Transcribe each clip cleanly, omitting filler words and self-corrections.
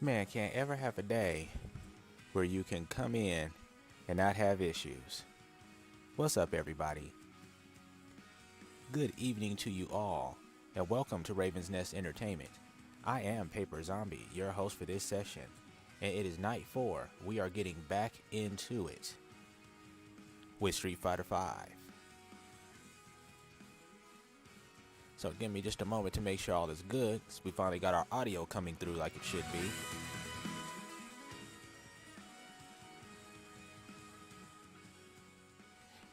man can't ever have a day where you can come in and not have issues. What's up, everybody? Good evening to you all, and welcome to Raven's Nest Entertainment. I am Paper Zombie, your host for this session, and it is night 4. We are getting back into it with Street Fighter V. So give me just a moment to make sure all is good. So we finally got our audio coming through like it should be.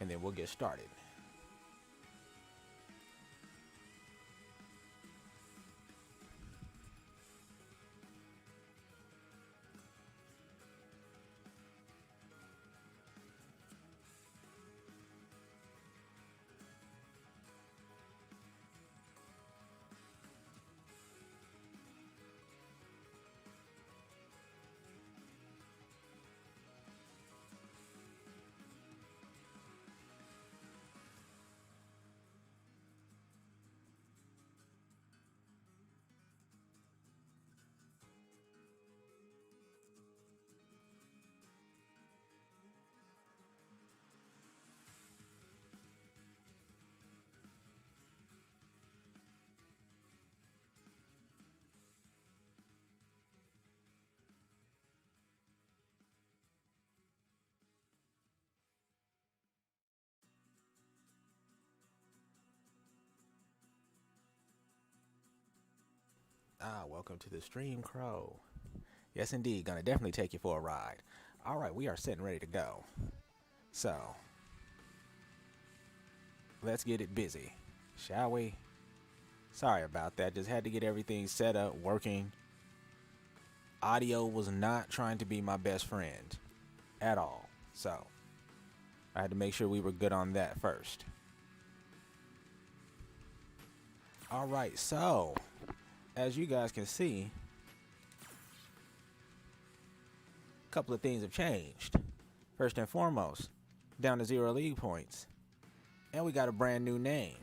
And then we'll get started. Welcome to the stream, Crow. Yes, indeed. Gonna definitely take you for a ride. All right, we are set and ready to go. So, let's get it busy, shall we? Sorry about that. Just had to get everything set up, working. Audio was not trying to be my best friend at all. So, I had to make sure we were good on that first. All right, so as you guys can see, a couple of things have changed. First and foremost, down to 0 league points. And we got a brand new name.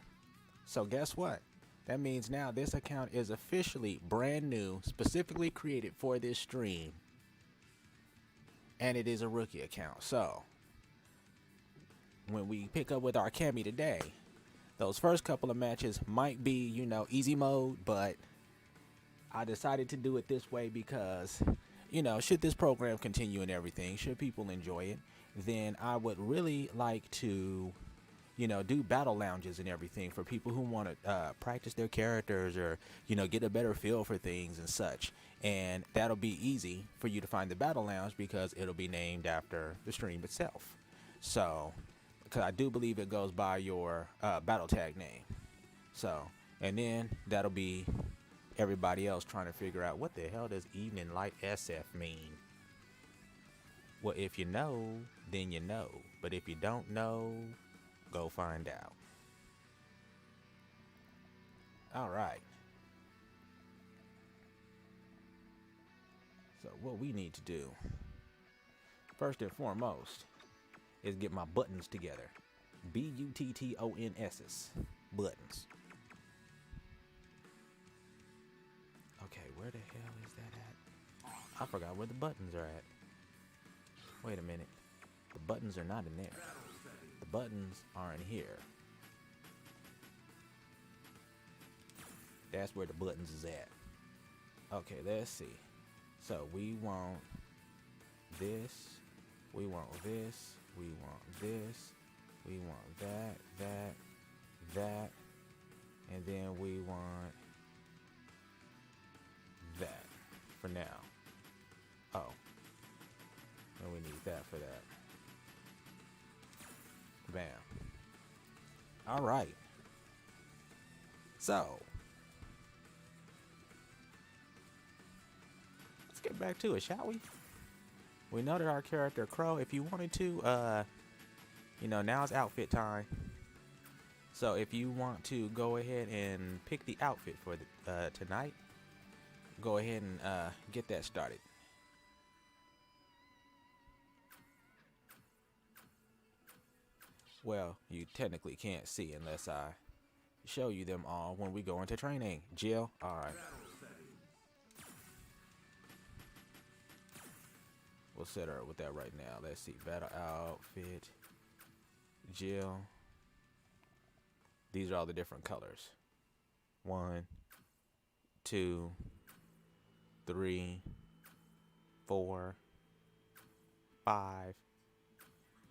So guess what? That means now this account is officially brand new, specifically created for this stream. And it is a rookie account. So when we pick up with our Cammy today, those first couple of matches might be, easy mode, but I decided to do it this way because, should this program continue and everything, should people enjoy it, then I would really like to, do battle lounges and everything for people who want to practice their characters or, get a better feel for things and such. And that'll be easy for you to find the battle lounge because it'll be named after the stream itself. So, because I do believe it goes by your battle tag name. So, and then that'll be everybody else trying to figure out what the hell does Evening Light SF mean. Well, if you know, then you know. But if you don't know, go find out. All right. So what we need to do, first and foremost, is get my buttons together. BUTTONS's. Buttons. Okay, where the hell is that at? I forgot where the buttons are at. Wait a minute. The buttons are not in there. The buttons are in here. That's where the buttons is at. Okay, let's see. So we want this. We want this. We want this. We want that. And then we want that for now. Oh, and we need that for that. Bam. All right. So let's get back to it, shall we? We know that our character Crow, if you wanted to, now's outfit time. So if you want to go ahead and pick the outfit for tonight, go ahead and get that started. Well, you technically can't see unless I show you them all when we go into training. Jill, all right. We'll set her with that right now. Let's see. Battle outfit. Jill. These are all the different colors. 1, 2, 3, 4, 5,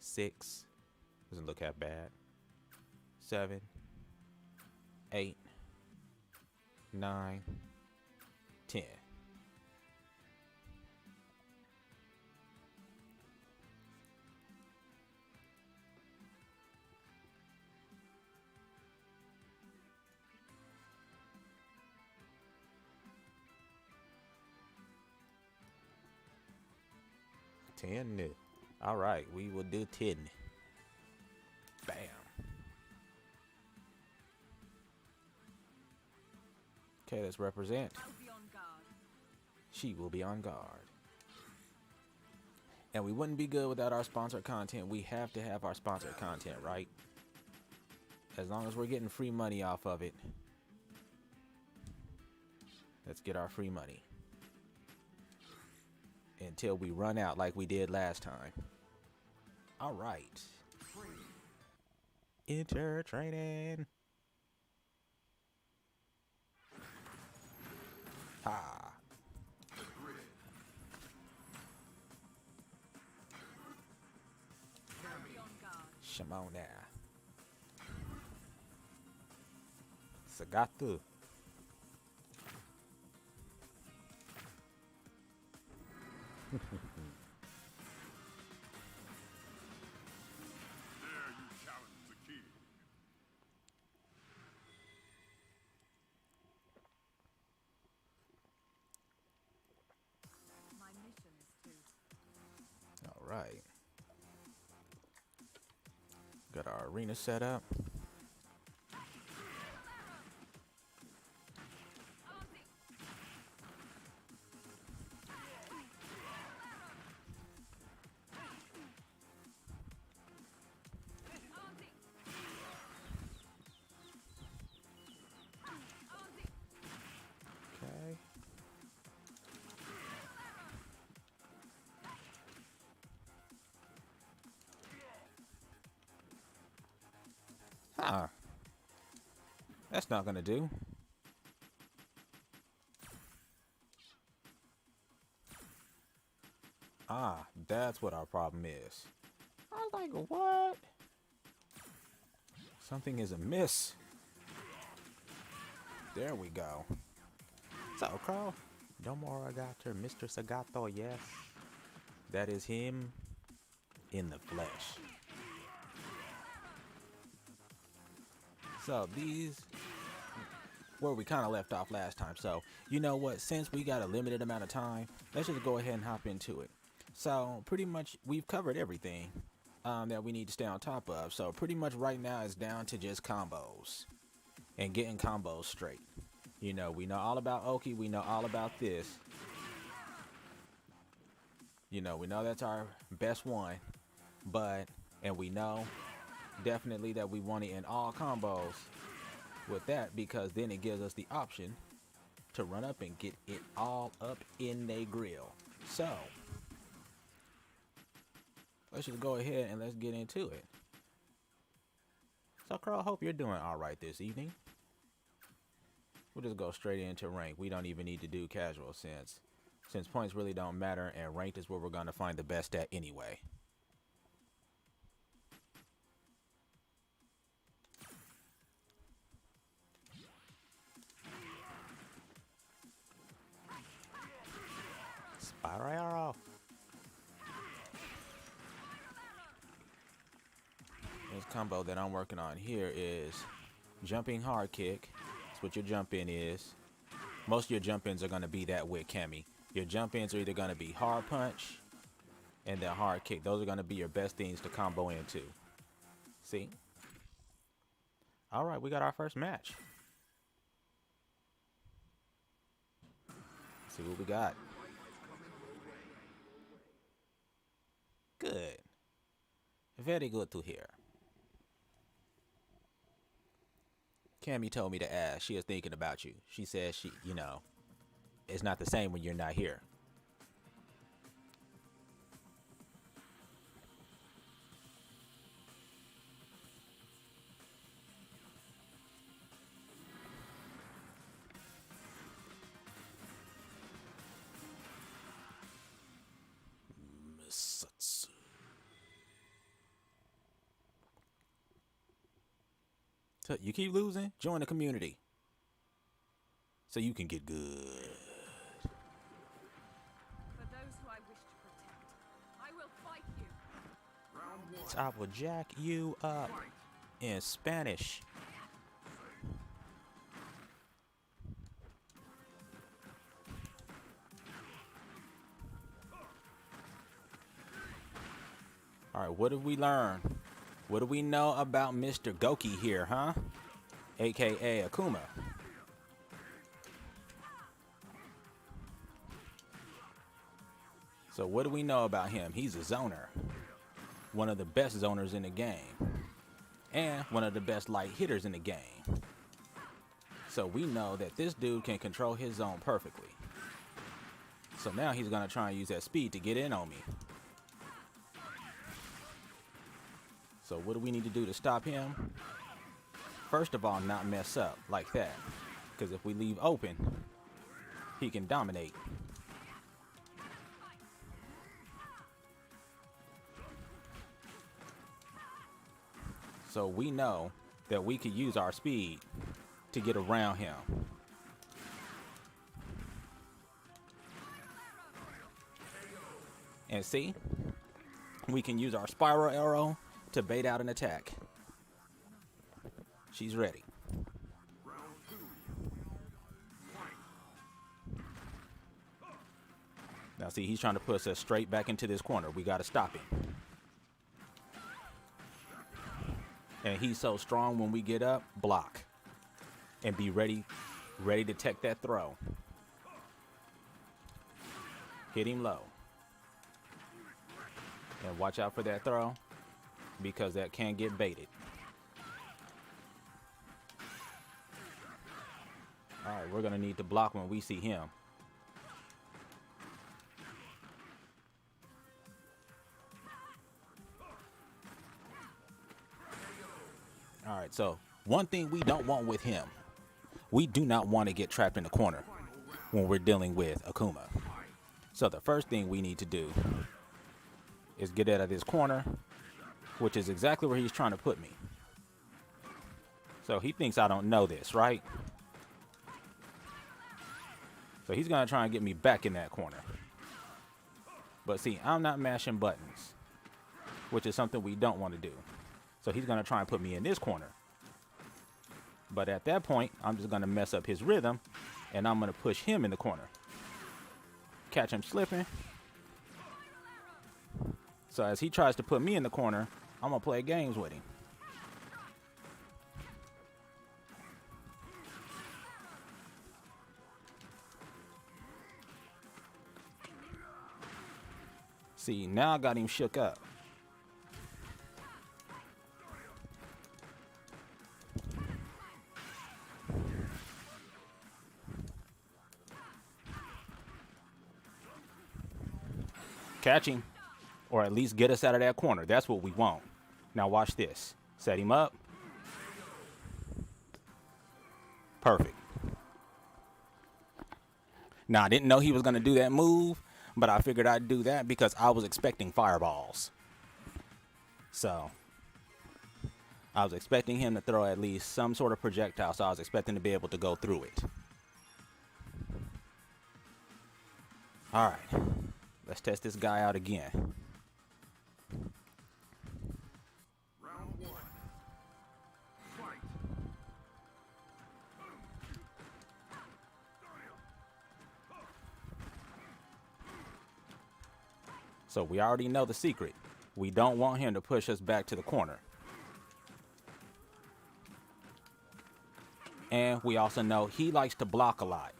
6. Doesn't look that bad. 7, 8, 9, 10. Ten. All right, we will do 10. Bam. Okay, let's represent. She will be on guard. And we wouldn't be good without our sponsored content. We have to have our sponsored content, right? As long as we're getting free money off of it. Let's get our free money. Until we run out like we did last time. All right. Enter training. Ha. Shimona. Sagatu. All right. Got our arena set up. Okay. Huh. That's not gonna do. Ah, that's what our problem is. I was like, what? Something is amiss. There we go. So, Crow, no more Agator, Mr. Sagato, yes. That is him in the flesh. So, these where we kind of left off last time. So, you know what? Since we got a limited amount of time, let's just go ahead and hop into it. So, pretty much, we've covered everything that we need to stay on top of. So, pretty much right now, it's down to just combos and getting combos straight. You know, we know all about Oki. We know all about this. You know, we know that's our best one. And we know definitely that we want it in all combos with that, because then it gives us the option to run up and get it all up in the grill. So, let's just go ahead and let's get into it. So, Carl, I hope you're doing all right this evening. We'll just go straight into rank. We don't even need to do casual since points really don't matter, and ranked is where we're going to find the best at anyway. Spiral. This combo that I'm working on here is jumping hard kick. That's what your jump in is. Most of your jump ins are going to be that with Cammy. Your jump ins are either going to be hard punch and then hard kick. Those are going to be your best things to combo into. See? All right, we got our first match. Let's see what we got. Good. Very good to hear. Cammy told me to ask. She is thinking about you. She says it's not the same when you're not here. So you keep losing, join the community so you can get good. For those who I wish to protect, I will fight you. So I will jack you up in Spanish. All right, what did we learn? What do we know about Mr. Goki here, huh? AKA Akuma. So what do we know about him? He's a zoner. One of the best zoners in the game. And one of the best light hitters in the game. So we know that this dude can control his zone perfectly. So now he's going to try and use that speed to get in on me. So what do we need to do to stop him? First of all, not mess up like that. Because if we leave open, he can dominate. So we know that we could use our speed to get around him. And see, we can use our spiral arrow to bait out an attack. She's ready. Now see, he's trying to push us straight back into this corner. We got to stop him. And he's so strong when we get up, block. And be ready to take that throw. Hit him low. And watch out for that throw, because that can get baited. All right, we're going to need to block when we see him. All right, so one thing we don't want with him, we do not want to get trapped in the corner when we're dealing with Akuma. So the first thing we need to do is get out of this corner, which is exactly where he's trying to put me. So he thinks I don't know this, right? So he's going to try and get me back in that corner. But see, I'm not mashing buttons, which is something we don't want to do. So he's going to try and put me in this corner. But at that point, I'm just going to mess up his rhythm, and I'm going to push him in the corner. Catch him slipping. So as he tries to put me in the corner, I'm going to play games with him. See, now I got him shook up. Catch him, or at least get us out of that corner. That's what we want. Now watch this. Set him up. Perfect. Now, I didn't know he was going to do that move, but I figured I'd do that because I was expecting fireballs. So I was expecting him to throw at least some sort of projectile, so I was expecting to be able to go through it. All right. Let's test this guy out again. Round one. Fight. So we already know the secret. We don't want him to push us back to the corner. And we also know he likes to block a lot.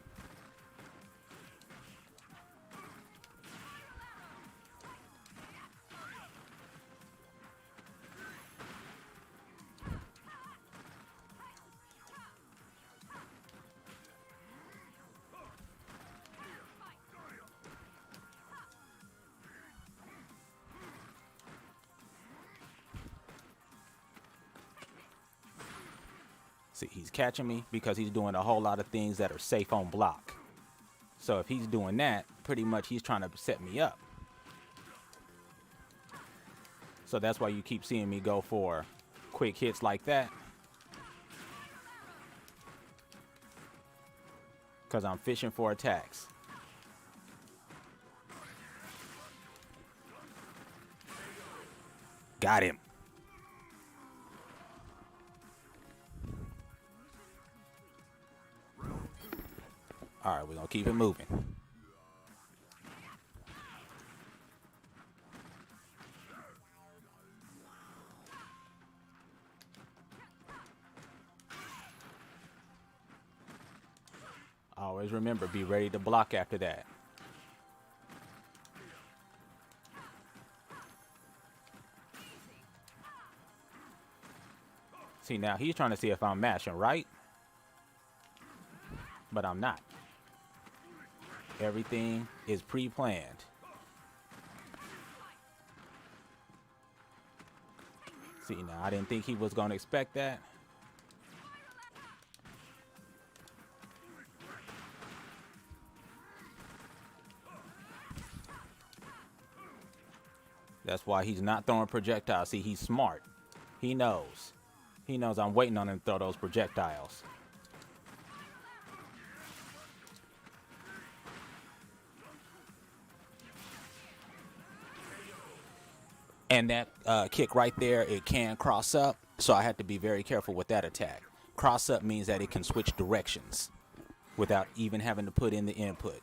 See, he's catching me because he's doing a whole lot of things that are safe on block. So if he's doing that, pretty much he's trying to set me up. So that's why you keep seeing me go for quick hits like that. Because I'm fishing for attacks. Got him. All right, we're going to keep it moving. Always remember, be ready to block after that. See, now he's trying to see if I'm mashing, right? But I'm not. Everything is pre-planned. See, now I didn't think he was going to expect that. That's why he's not throwing projectiles. See, he's smart. He knows. He knows I'm waiting on him to throw those projectiles. And that kick right there, it can cross up. So I had to be very careful with that attack. Cross up means that it can switch directions without even having to put in the input.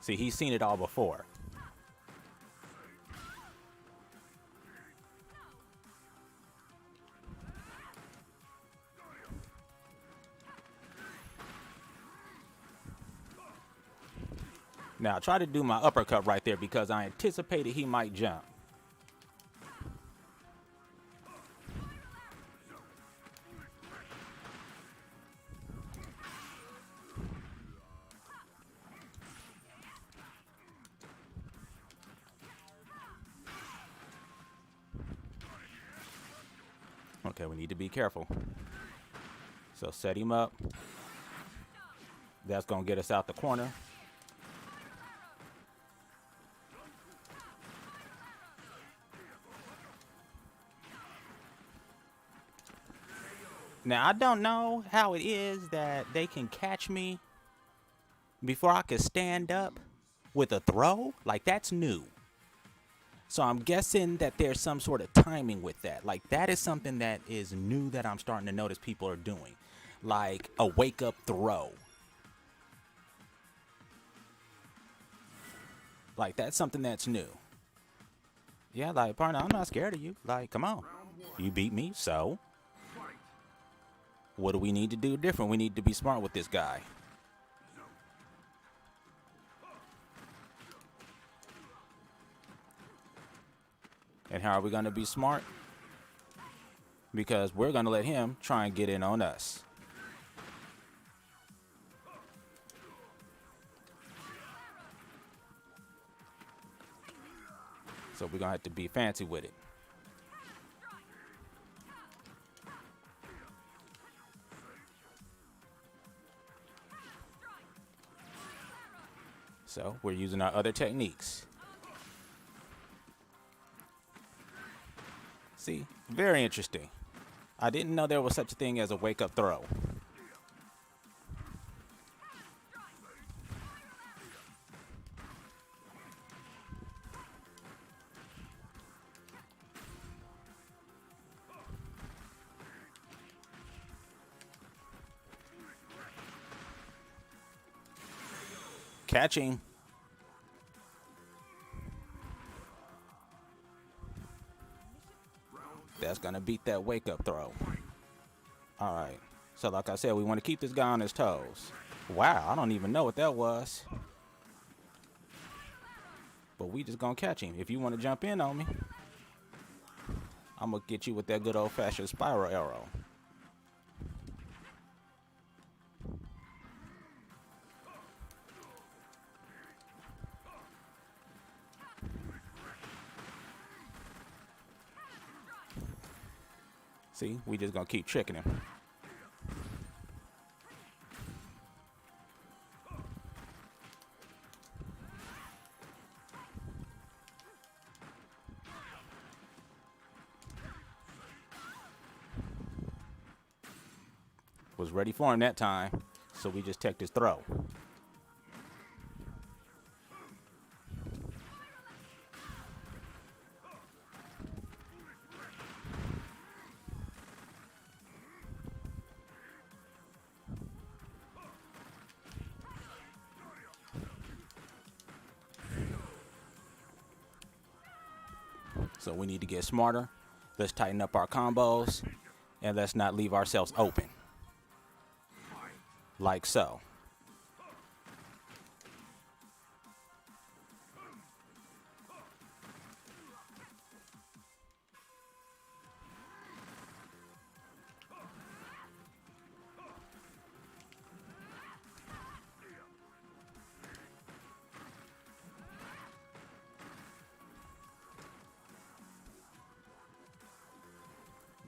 See, he's seen it all before. Now, I tried to do my uppercut right there because I anticipated he might jump. Okay, we need to be careful. So set him up. That's going to get us out the corner. Now, I don't know how it is that they can catch me before I can stand up with a throw. Like, that's new. So I'm guessing that there's some sort of timing with that. Like, that is something that is new that I'm starting to notice people are doing. Like a wake-up throw. Like, that's something that's new. Yeah, like, partner, I'm not scared of you. Like, come on. You beat me, so what do we need to do different? We need to be smart with this guy. And how are we going to be smart? Because we're going to let him try and get in on us. So we're going to have to be fancy with it. So we're using our other techniques. See, very interesting. I didn't know there was such a thing as a wake-up throw. Catching. That's going to beat that wake-up throw. All right. So like I said, we want to keep this guy on his toes. Wow, I don't even know what that was. But we just going to catch him. If you want to jump in on me, I'm going to get you with that good old-fashioned spiral arrow. See, we just gonna keep tricking him. Was ready for him that time, so we just teched his throw. So we need to get smarter. Let's tighten up our combos, and let's not leave ourselves open. Like so.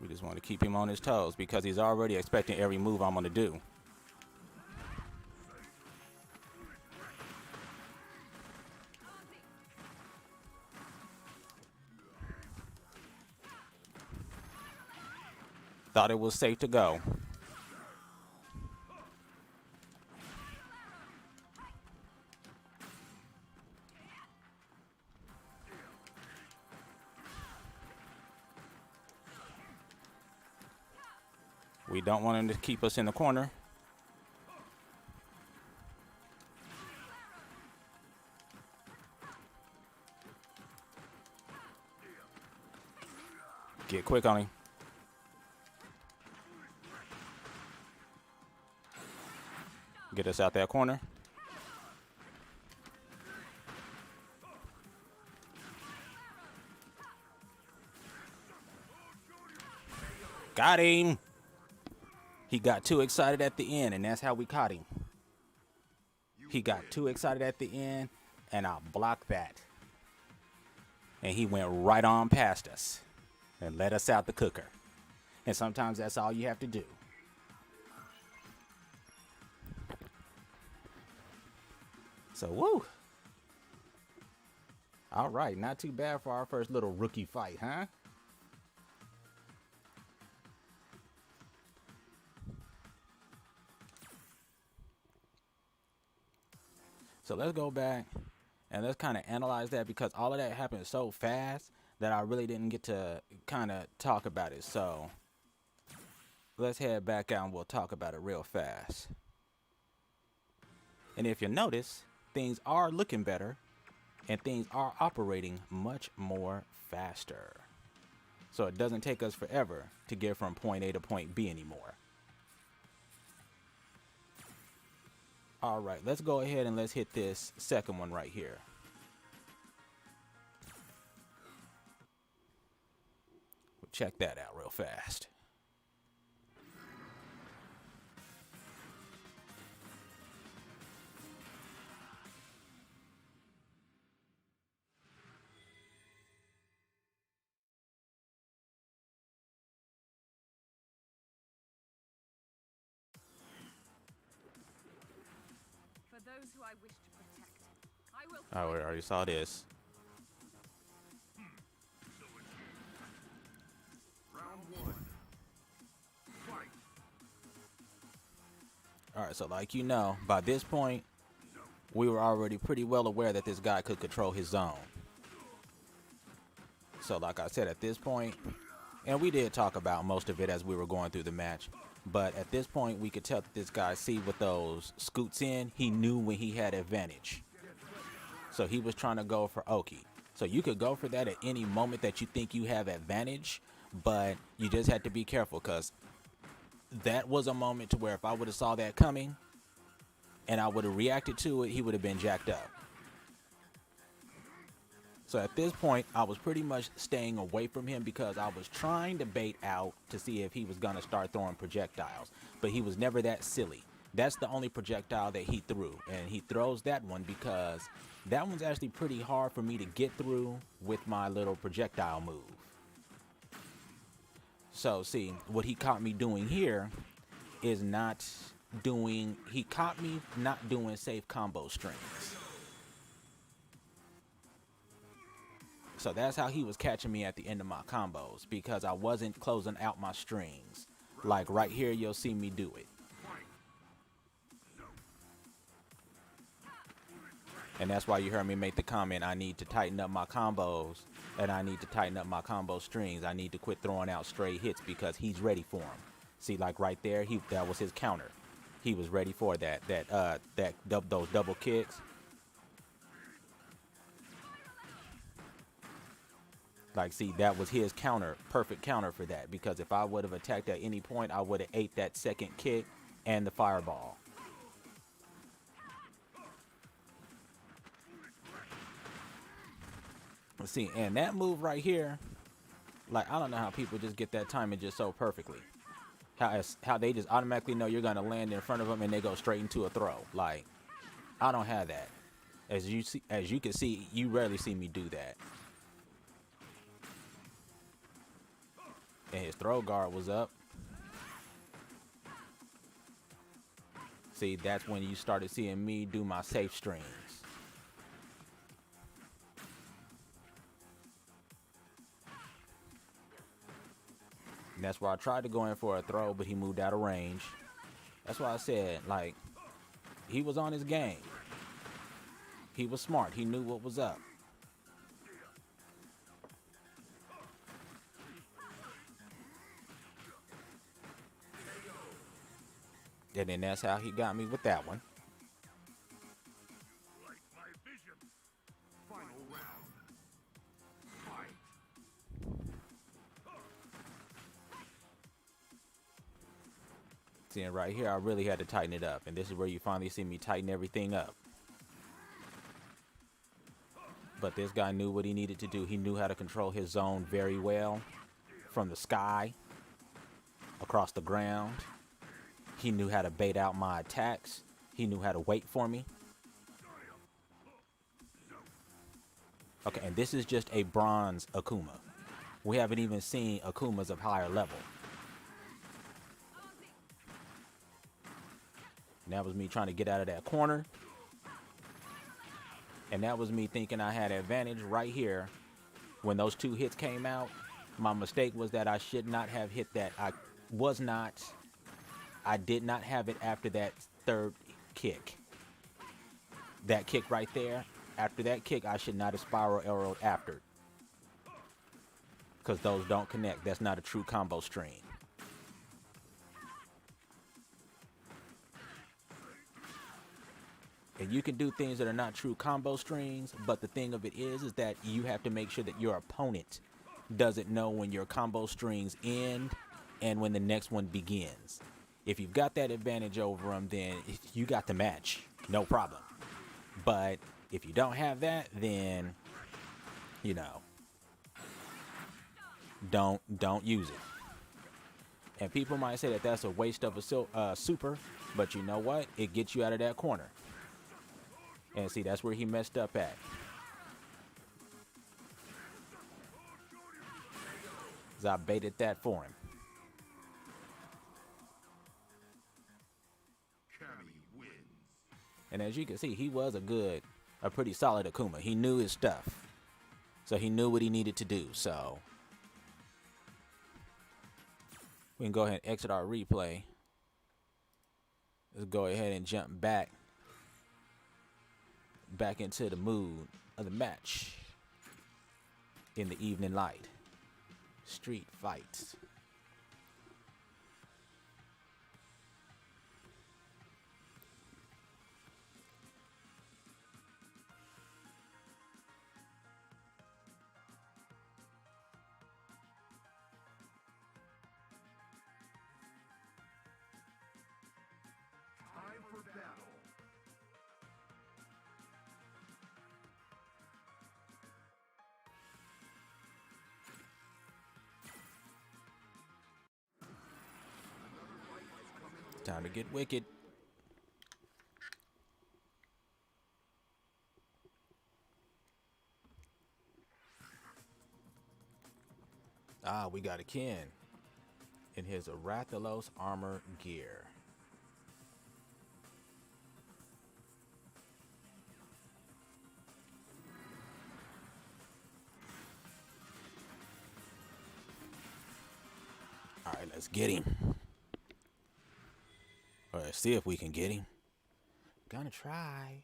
We just want to keep him on his toes because he's already expecting every move I'm going to do. Thought it was safe to go. We don't want him to keep us in the corner. Get quick on him. Get us out that corner. Got him. He got too excited at the end, and that's how we caught him. He got too excited at the end, and I blocked that. And he went right on past us and let us out the cooker. And sometimes that's all you have to do. So, woo. All right, not too bad for our first little rookie fight, huh? So let's go back and let's kind of analyze that because all of that happened so fast that I really didn't get to kind of talk about it. So let's head back out and we'll talk about it real fast. And if you notice, things are looking better and things are operating much more faster. So it doesn't take us forever to get from point A to point B anymore. All right, let's go ahead and let's hit this second one right here. We'll check that out real fast. Those who I wish to protect, I will. Oh, we already saw this. Round one. Fight. All right, so like you know, by this point, we were already pretty well aware that this guy could control his zone. So like I said, at this point, and we did talk about most of it as we were going through the match, but at this point, we could tell that this guy, see with those scoots in, he knew when he had advantage. So he was trying to go for Oki. So you could go for that at any moment that you think you have advantage, but you just had to be careful because that was a moment to where if I would have saw that coming and I would have reacted to it, he would have been jacked up. So at this point, I was pretty much staying away from him because I was trying to bait out to see if he was going to start throwing projectiles. But he was never that silly. That's the only projectile that he threw. And he throws that one because that one's actually pretty hard for me to get through with my little projectile move. So see, what he caught me doing here is not doing, he caught me not doing safe combo strings. So that's how he was catching me at the end of my combos, because I wasn't closing out my strings. Like right here, you'll see me do it. And that's why you heard me make the comment, I need to tighten up my combos, and I need to tighten up my combo strings. I need to quit throwing out stray hits because he's ready for them. See, like right there, that was his counter. He was ready for those double kicks. Like, see, that was his counter, perfect counter for that. Because if I would have attacked at any point, I would have ate that second kick and the fireball. Let's see, and that move right here, like, I don't know how people just get that timing just so perfectly. How they just automatically know you're gonna land in front of them and they go straight into a throw. Like, I don't have that. As you can see, you rarely see me do that. And his throw guard was up. See, that's when you started seeing me do my safe strings. And that's where I tried to go in for a throw, but he moved out of range. That's why I said, like, he was on his game. He was smart. He knew what was up. And then that's how he got me with that one. Like my vision. Final round. Fight. See, and right here, I really had to tighten it up. And this is where you finally see me tighten everything up. But this guy knew what he needed to do. He knew how to control his zone very well. From the sky, across the ground. He knew how to bait out my attacks. He knew how to wait for me. Okay, and this is just a bronze Akuma. We haven't even seen Akumas of higher level. And that was me trying to get out of that corner. And that was me thinking I had advantage right here. When those two hits came out, my mistake was that I should not have hit that. I did not have it after that third kick. That kick right there. After that kick, I should not have spiral arrowed after. Because those don't connect. That's not a true combo string. And you can do things that are not true combo strings, but the thing of it is that you have to make sure that your opponent doesn't know when your combo strings end and when the next one begins. If you've got that advantage over them, then you got the match, no problem. But if you don't have that, then, you know, don't use it. And people might say that that's a waste of a super, but you know what? It gets you out of that corner. And see, that's where he messed up at. 'Cause I baited that for him. Cammy wins. And as you can see, he was a pretty solid Akuma. He knew his stuff. So he knew what he needed to do. So we can go ahead and exit our replay. Let's go ahead and jump back into the mood of the match in the evening light. Street fights. Time for battle. Time to get wicked. Ah, we got a Ken in his Arathalos armor gear. All right, let's get him. Or let's see if we can get him. Gonna try.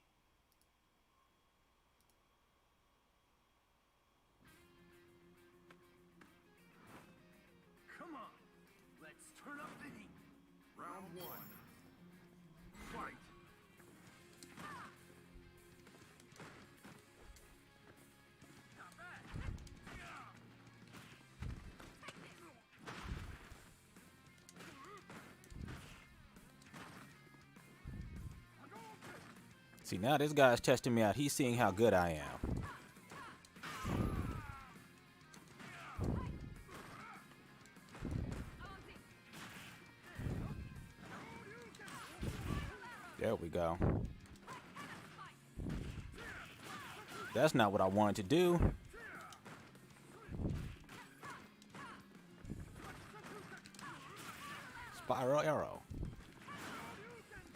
See, now this guy's testing me out. He's seeing how good I am. There we go. That's not what I wanted to do. Spiral arrow.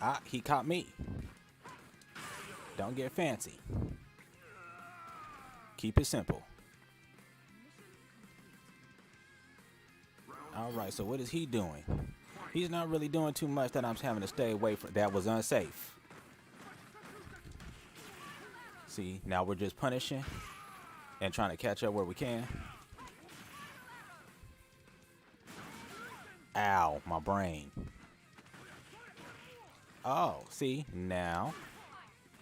Ah, he caught me. Don't get fancy. Keep it simple. All right, so what is he doing? He's not really doing too much that I'm having to stay away from. That was unsafe. See, now we're just punishing and trying to catch up where we can. Ow, my brain. Oh, see, now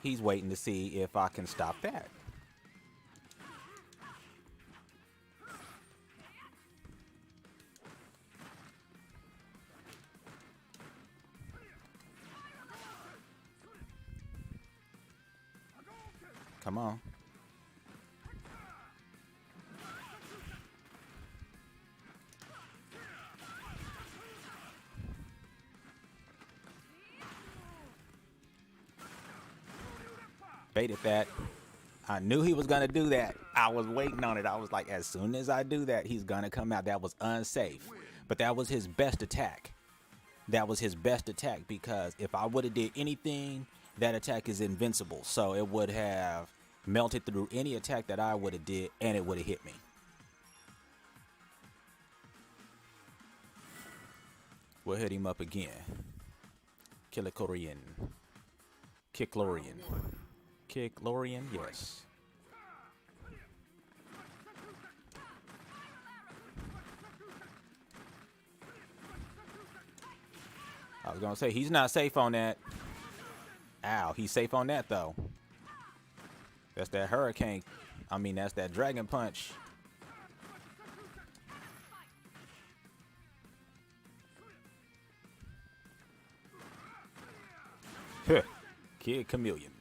he's waiting to see if I can stop that. Come on. Baited that. I knew he was going to do that. I was waiting on it. I was like, as soon as I do that, he's going to come out. That was unsafe. But that was his best attack. That was his best attack because if I would have did anything, that attack is invincible. So it would have melted through any attack that I would have did and it would have hit me. We'll hit him up again. Killicorian. Kicklorian. Kicklorian, yes. I was gonna say he's not safe on that. Ow, he's safe on that though. That's that hurricane. I mean, that's that dragon punch. Kid Chameleon.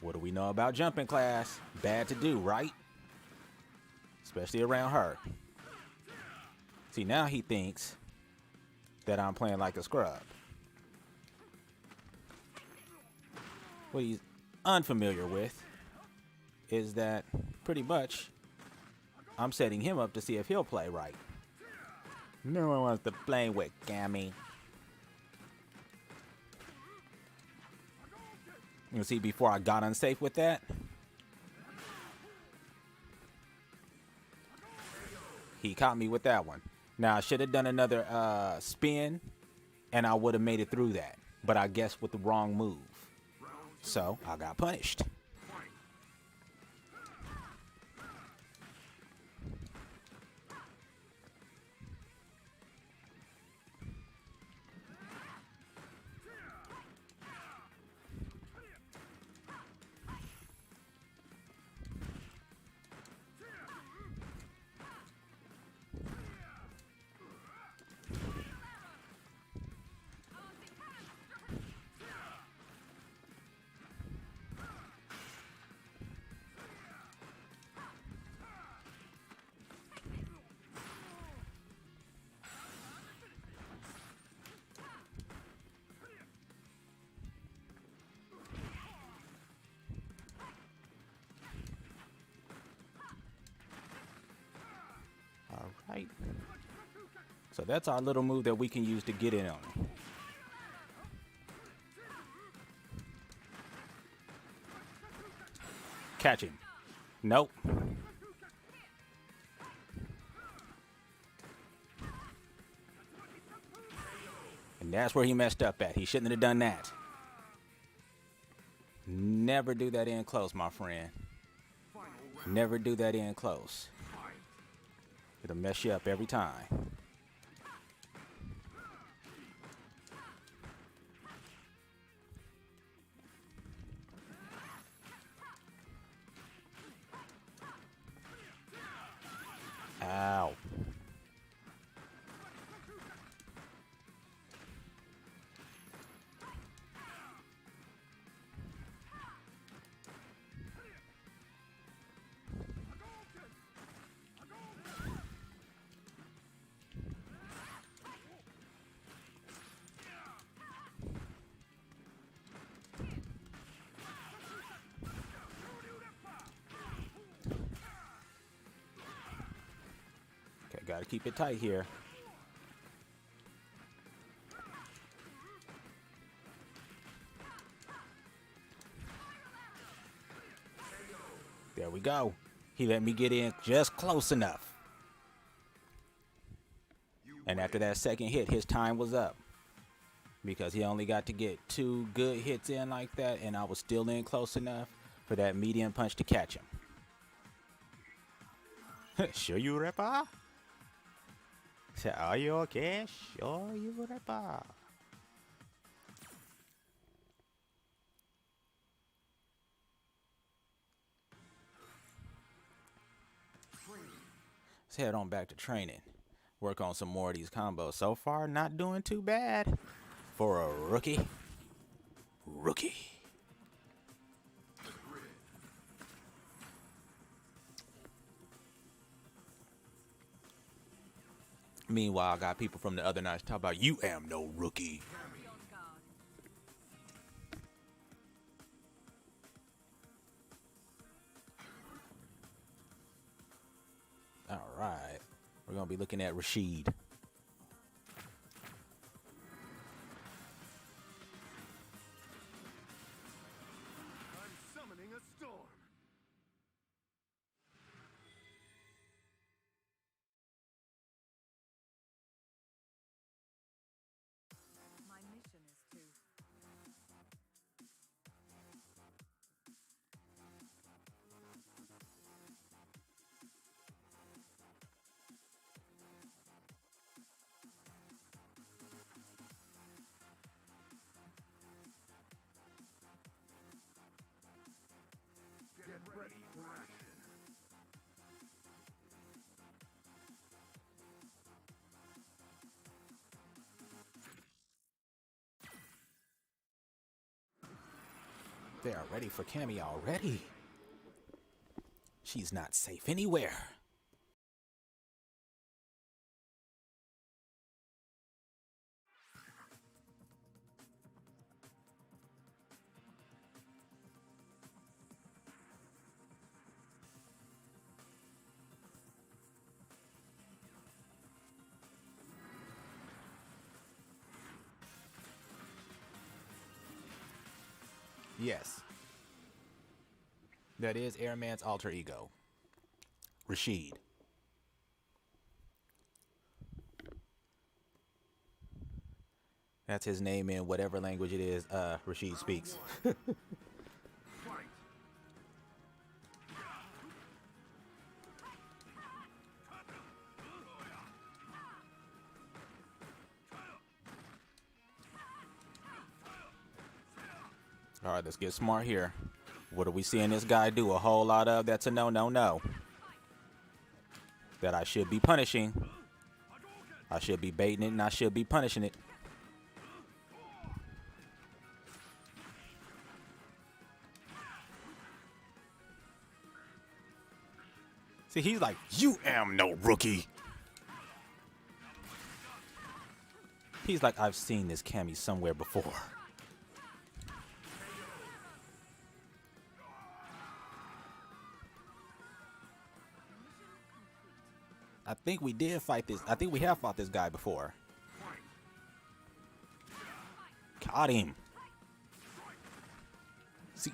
What do we know about jumping class? Bad to do, right? Especially around her. See, now he thinks that I'm playing like a scrub. What he's unfamiliar with is that pretty much I'm setting him up to see if he'll play right. No one wants to play with Cammy. You see, before I got unsafe with that, he caught me with that one. Now, I should have done another spin, and I would have made it through that. But I guess with the wrong move. So, I got punished. Right. So that's our little move that we can use to get in on him. Catch him. Nope. And that's where he messed up at. He shouldn't have done that. Never do that in close, my friend. Never do that in close. It'll mess you up every time. Ow. Gotta keep it tight here. There we go. He let me get in just close enough. And after that second hit, his time was up. Because he only got to get 2 good hits in like that, and I was still in close enough for that medium punch to catch him. Sure you, Ripper? Are you okay? Sure you, Ripper? Let's head on back to training. Work on some more of these combos. So far, not doing too bad for a rookie. Meanwhile, I got people from the other nights talk about you am no rookie. Be on guard. All right. We're going to be looking at Rashid. I'm summoning a storm. My mission is to Get ready for action. They are ready for Cammy already. She's not safe anywhere. Yes. That is Airman's alter ego. Rashid. That's his name in whatever language it is Rashid speaks. Fight. All right, let's get smart here. What are we seeing this guy do a whole lot of? That's a no. That I should be punishing. I should be baiting it and I should be punishing it. See, he's like, you am no rookie. He's like, I've seen this Cammy somewhere before. I think we did fight this. I think we have fought this guy before. Caught him. See.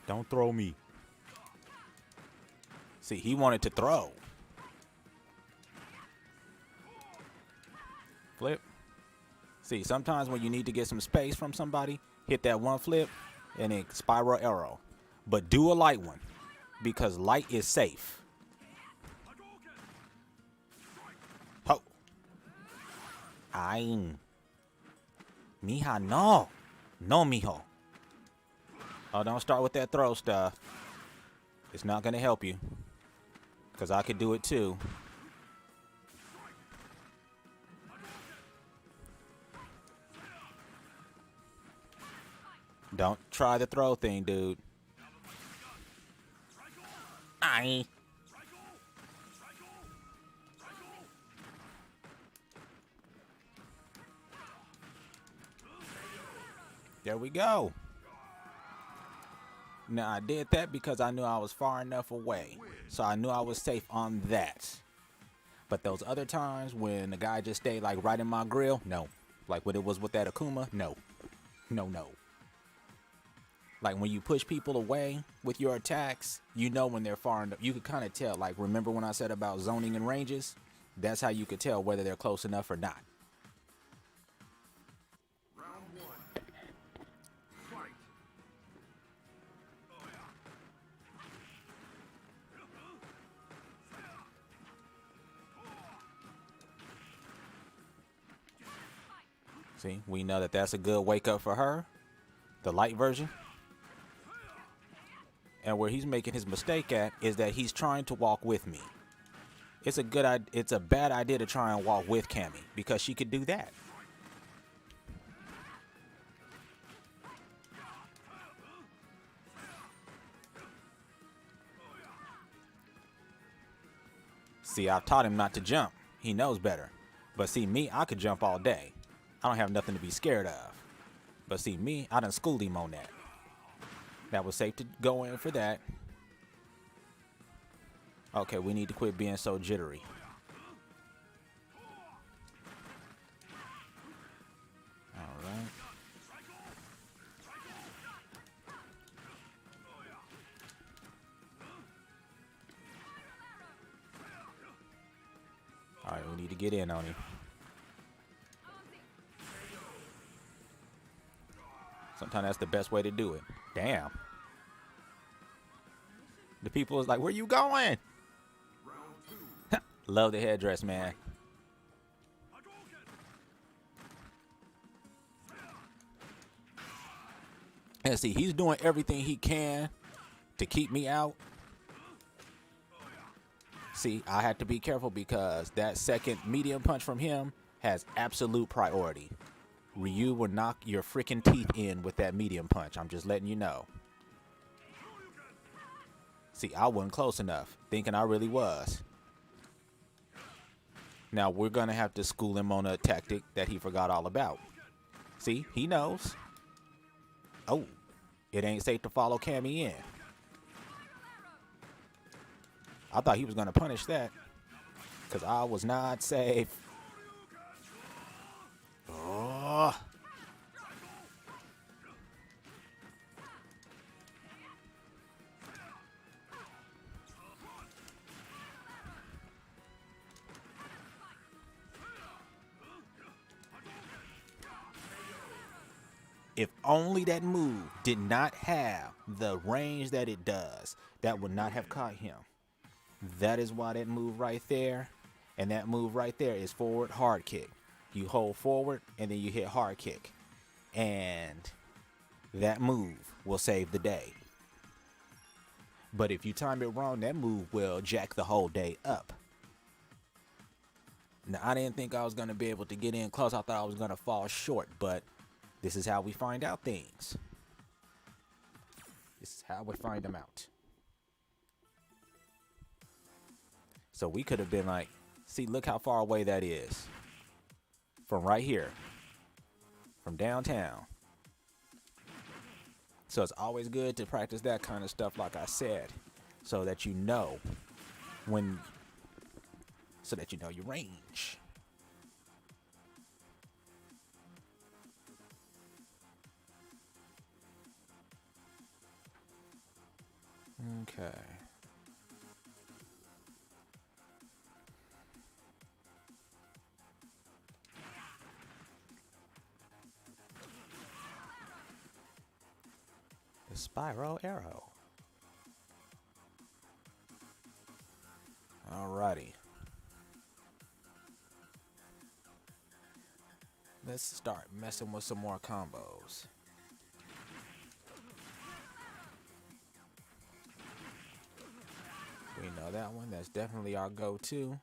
Don't throw me. See, he wanted to throw. Flip. See, sometimes when you need to get some space from somebody, hit that one flip and then spiral arrow. But do a light one because light is safe. Ho. Ay. Mija, no. No, mijo. Oh, don't start with that throw stuff. It's not going to help you. Because I could do it too. Don't try the throw thing, dude. Aye. There we go. Now, I did that because I knew I was far enough away. So I knew I was safe on that. But those other times when the guy just stayed like right in my grill, no. Like when it was with that Akuma, no. No, no. Like when you push people away with your attacks, you know when they're far enough. You could kind of tell. Like remember when I said about zoning and ranges? That's how you could tell whether they're close enough or not. Round one. Fight. See, we know that that's a good wake up for her. The light version. And where he's making his mistake at is that he's trying to walk with me. It's a bad idea to try and walk with Cammy because she could do that. See, I've taught him not to jump. He knows better. But see, me, I could jump all day. I don't have nothing to be scared of. But see, me, I done schooled him on that. That was safe to go in for that. Okay, we need to quit being so jittery. All right. All right, we need to get in on him. Sometimes that's the best way to do it. Damn. The people is like, where you going? Love the headdress, man. And see, he's doing everything he can to keep me out. See, I had to be careful because that second medium punch from him has absolute priority. Ryu will knock your freaking teeth in with that medium punch. I'm just letting you know. See, I wasn't close enough, thinking I really was. Now, we're going to have to school him on a tactic that he forgot all about. See, he knows. Oh, it ain't safe to follow Cammy in. I thought he was going to punish that because I was not safe. Oh. If only that move did not have the range that it does, that would not have caught him. That is why that move right there, and that move right there is forward hard kick. You hold forward and then you hit hard kick. And that move will save the day. But if you time it wrong, that move will jack the whole day up. Now, I didn't think I was going to be able to get in close. I thought I was going to fall short, but this is how we find out things. This is how we find them out. So we could have been like, see, look how far away that is. From right here. From downtown. So it's always good to practice that kind of stuff, like I said, so that you know when, so that you know your range. Okay. The spiral arrow. Alrighty. Let's start messing with some more combos. We know that one. That's definitely our go-to.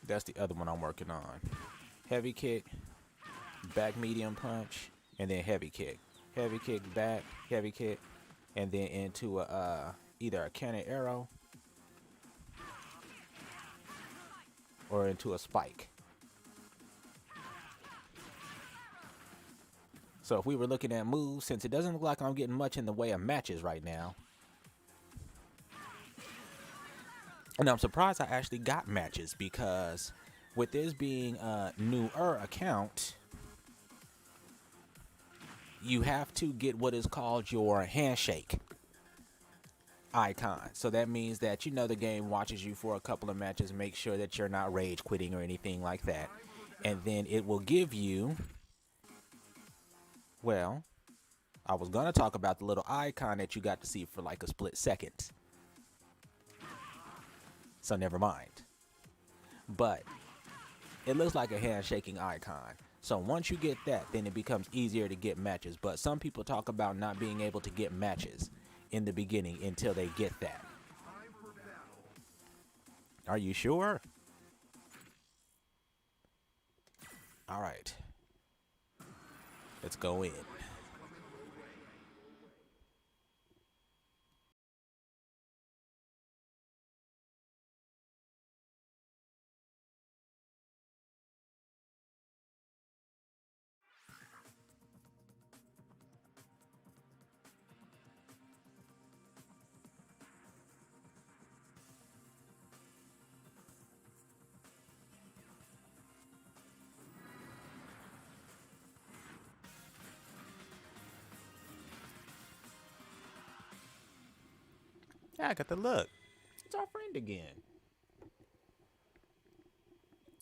That's the other one I'm working on. Heavy kick, back medium punch, and then heavy kick. Heavy kick, back, heavy kick, and then into a, either a cannon arrow or into a spike. So if we were looking at moves, since it doesn't look like I'm getting much in the way of matches right now, and I'm surprised I actually got matches, because with this being a newer account, you have to get what is called your handshake icon. So that means that, you know, the game watches you for a couple of matches, make sure that you're not rage quitting or anything like that. And then it will give you, well, I was going to talk about the little icon that you got to see for like a split second. So never mind. But it looks like a handshaking icon. So once you get that, then it becomes easier to get matches. But some people talk about not being able to get matches in the beginning until they get that. Are you sure? All right. Let's go in. Yeah, I got the look. It's our friend again.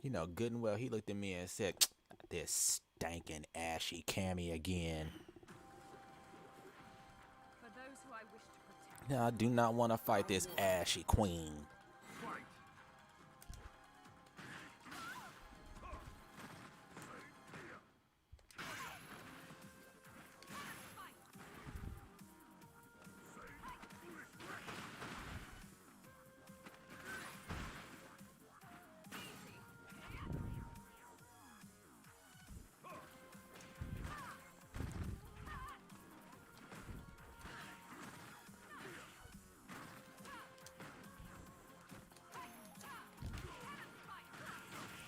You know, good and well, he looked at me and said, "This stinking ashy Cammy again." For those who I wish to protect. Now, I do not want to fight this ashy queen. Fight.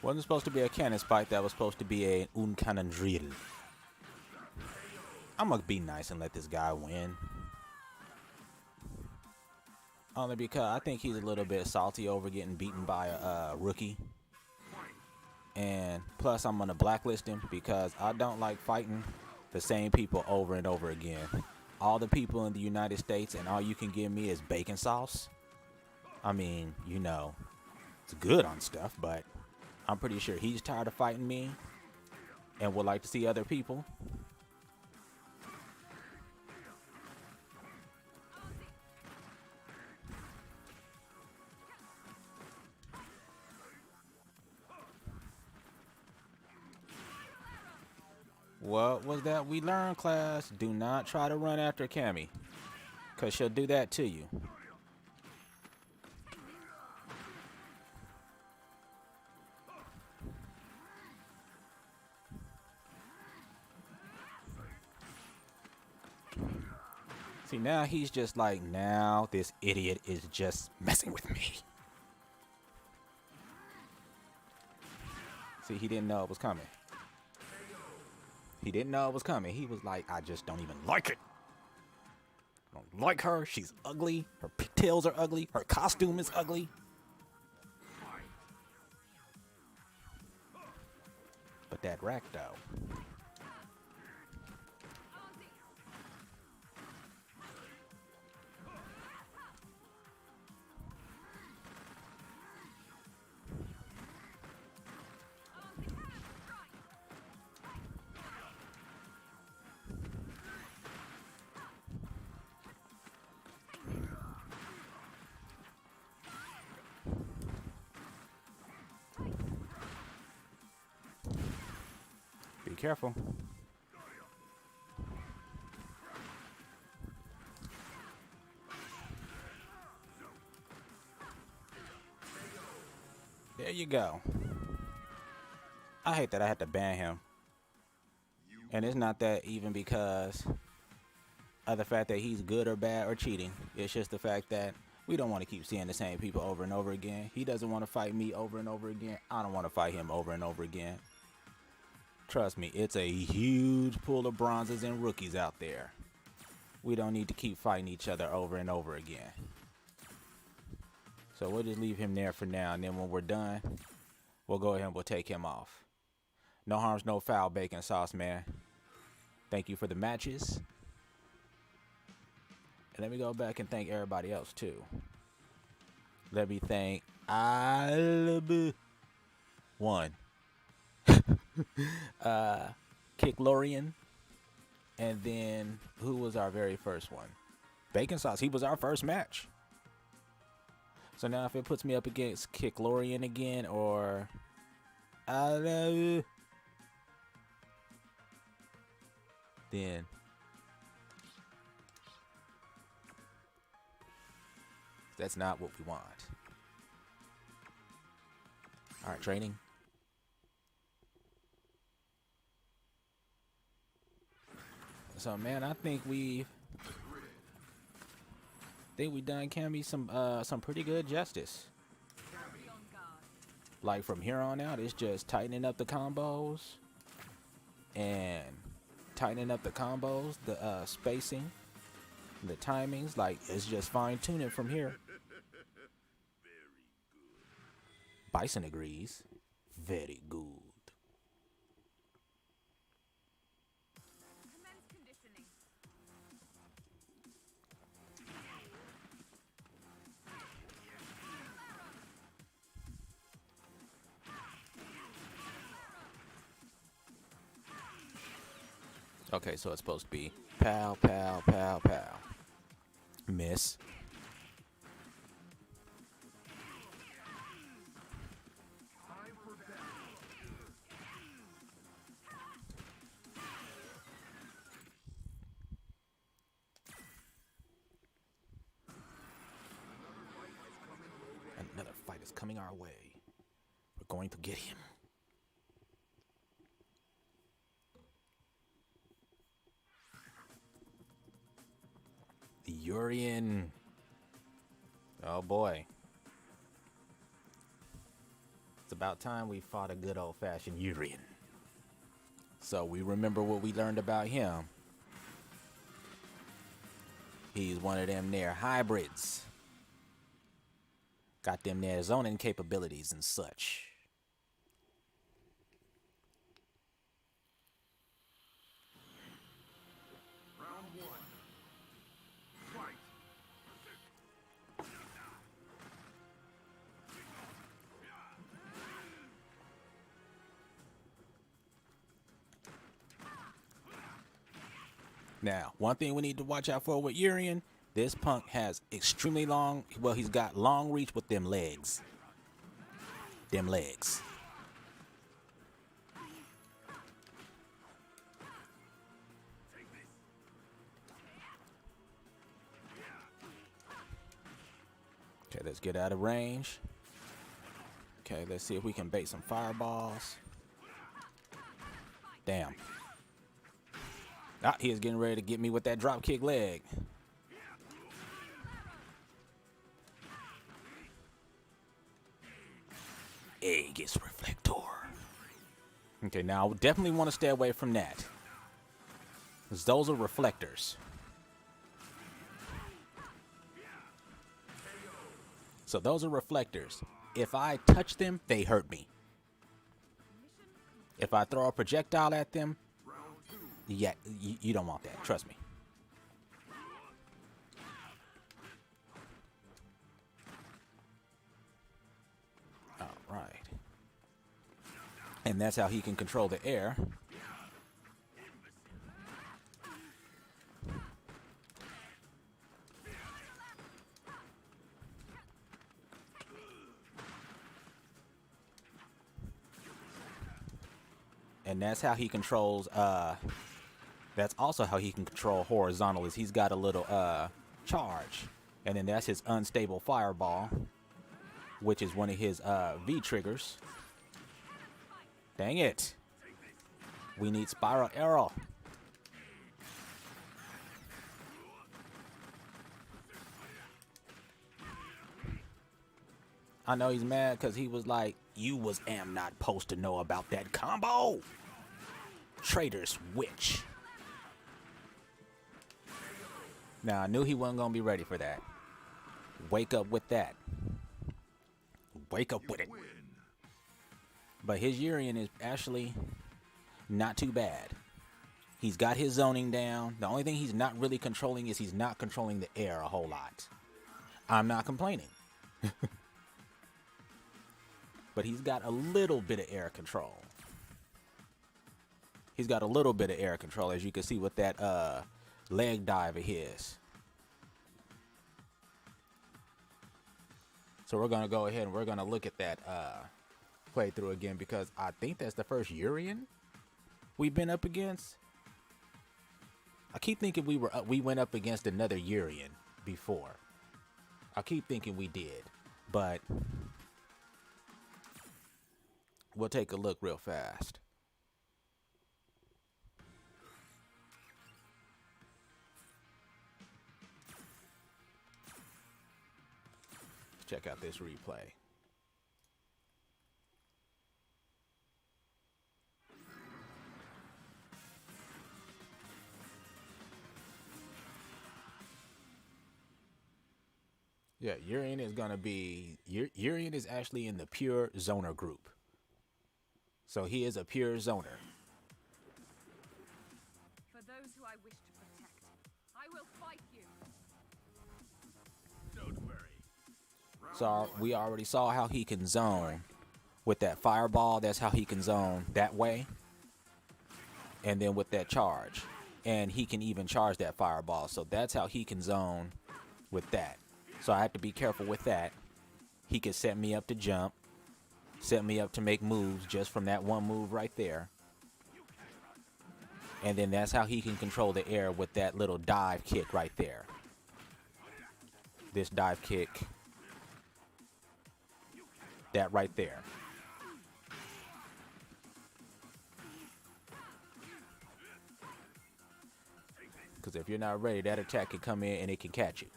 Wasn't supposed to be a cannon spike, that was supposed to be a un cannon drill. I'm gonna be nice and let this guy win. Only because I think he's a little bit salty over getting beaten by a rookie. And plus I'm gonna blacklist him because I don't like fighting the same people over and over again. All the people in the United States, and all you can give me is bacon sauce. I mean, you know, it's good on stuff, but I'm pretty sure he's tired of fighting me and would like to see other people. What was that we learned, class? Do not try to run after Cammy, because she'll do that to you. See, now he's just like, now this idiot is just messing with me. See, he didn't know it was coming. He didn't know it was coming. He was like, I just don't even like it. I don't like her. She's ugly. Her pigtails are ugly. Her costume is ugly. But that rack, though. Be careful. There you go. I hate that I had to ban him. And it's not that even because of the fact that he's good or bad or cheating. It's just the fact that We don't want to keep seeing the same people over and over again. He doesn't want to fight me over and over again. I don't want to fight him over and over again. Trust me, it's a huge pool of bronzes and rookies out there. We don't need to keep fighting each other over and over again. So we'll just leave him there for now, and then when we're done, we'll go ahead and we'll take him off. No harms, no foul, bacon sauce, man. Thank you for the matches. And let me go back and thank everybody else, too. Let me thank one. Kick Lorian. And then who was our very first one? Bacon Sauce. He was our first match. So now if it puts me up against Kick Lorian again or then that's not what we want. All right, training. So man, I think we done Cammy some pretty good justice. Like from here on out, it's just tightening up the combos and the spacing, the timings. Like it's just fine tuning from here. Bison agrees. Very good. Okay, so it's supposed to be pow, pow, pow, pow. Miss. Another fight is coming our way. We're going to get him. Urian. Oh boy. It's about time we fought a good old-fashioned Urian. So we remember what we learned about him. He's one of them there hybrids. Got them there zoning capabilities and such. Now, one thing we need to watch out for with Urian, this punk has extremely long, well, he's got long reach with them legs. Them legs. Okay, let's get out of range. Okay, let's see if we can bait some fireballs. Damn. Ah, he is getting ready to get me with that drop kick leg. Aegis Reflector. Okay, now I definitely want to stay away from that, because those are reflectors. So those are reflectors. If I touch them, they hurt me. If I throw a projectile at them, yeah, you don't want that. Trust me. All right. And that's how he can control the air. And that's how he controls, that's also how he can control horizontal, is he's got a little charge. And then that's his unstable fireball, which is one of his V triggers. Dang it. We need spiral arrow. I know he's mad because he was like, you am not supposed to know about that combo. Traitor's witch. Now, I knew he wasn't going to be ready for that. Wake up with that. Wake up with it. But his Urian is actually not too bad. He's got his zoning down. The only thing he's not really controlling is he's not controlling the air a whole lot. I'm not complaining. But he's got a little bit of air control. He's got a little bit of air control, as you can see with that leg dive of his. So we're going to go ahead and we're going to look at that playthrough again, because I think that's the first Urian we've been up against. I keep thinking we went up against another Urian before. I keep thinking we did, but we'll take a look real fast. Check out this replay. Yeah, Urian is going to be... Urian is actually in the pure zoner group. So he is a pure zoner. For those who I wish to protect, I will fight you. Don't worry. So we already saw how he can zone with that fireball. That's how he can zone that way. And then with that charge. And he can even charge that fireball. So that's how he can zone with that. So I have to be careful with that. He can set me up to jump. Set me up to make moves just from that one move right there. And then that's how he can control the air with that little dive kick right there. This dive kick. That right there. Because if you're not ready, that attack can come in and it can catch you.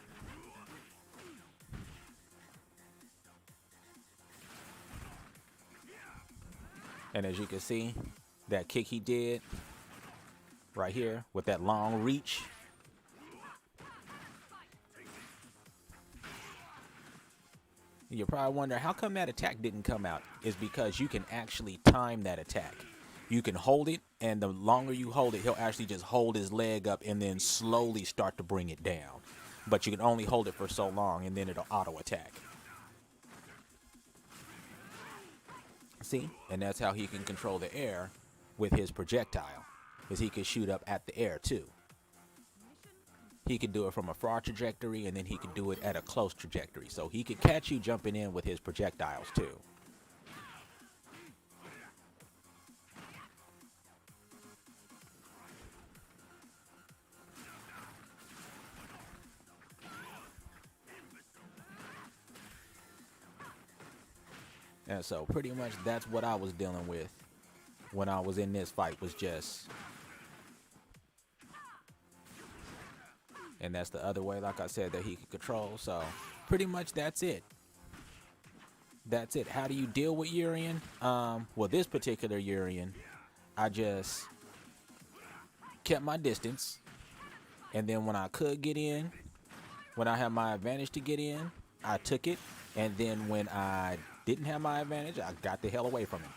And as you can see, that kick he did right here with that long reach. You probably wonder how come that attack didn't come out. It's because you can actually time that attack. You can hold it, and the longer you hold it, he'll actually just hold his leg up and then slowly start to bring it down. But you can only hold it for so long, and then it'll auto attack. See? And that's how he can control the air with his projectile. Because he can shoot up at the air too. He can do it from a far trajectory, and then he can do it at a close trajectory. So he can catch you jumping in with his projectiles too. And so pretty much that's what I was dealing with when I was in this fight, was just... And that's the other way, like I said, that he could control. So pretty much that's it. That's it. How do you deal with Urian? Well, this particular Urian, I just kept my distance. And then when I could get in, when I had my advantage to get in, I took it. And then when I didn't have my advantage, I got the hell away from him.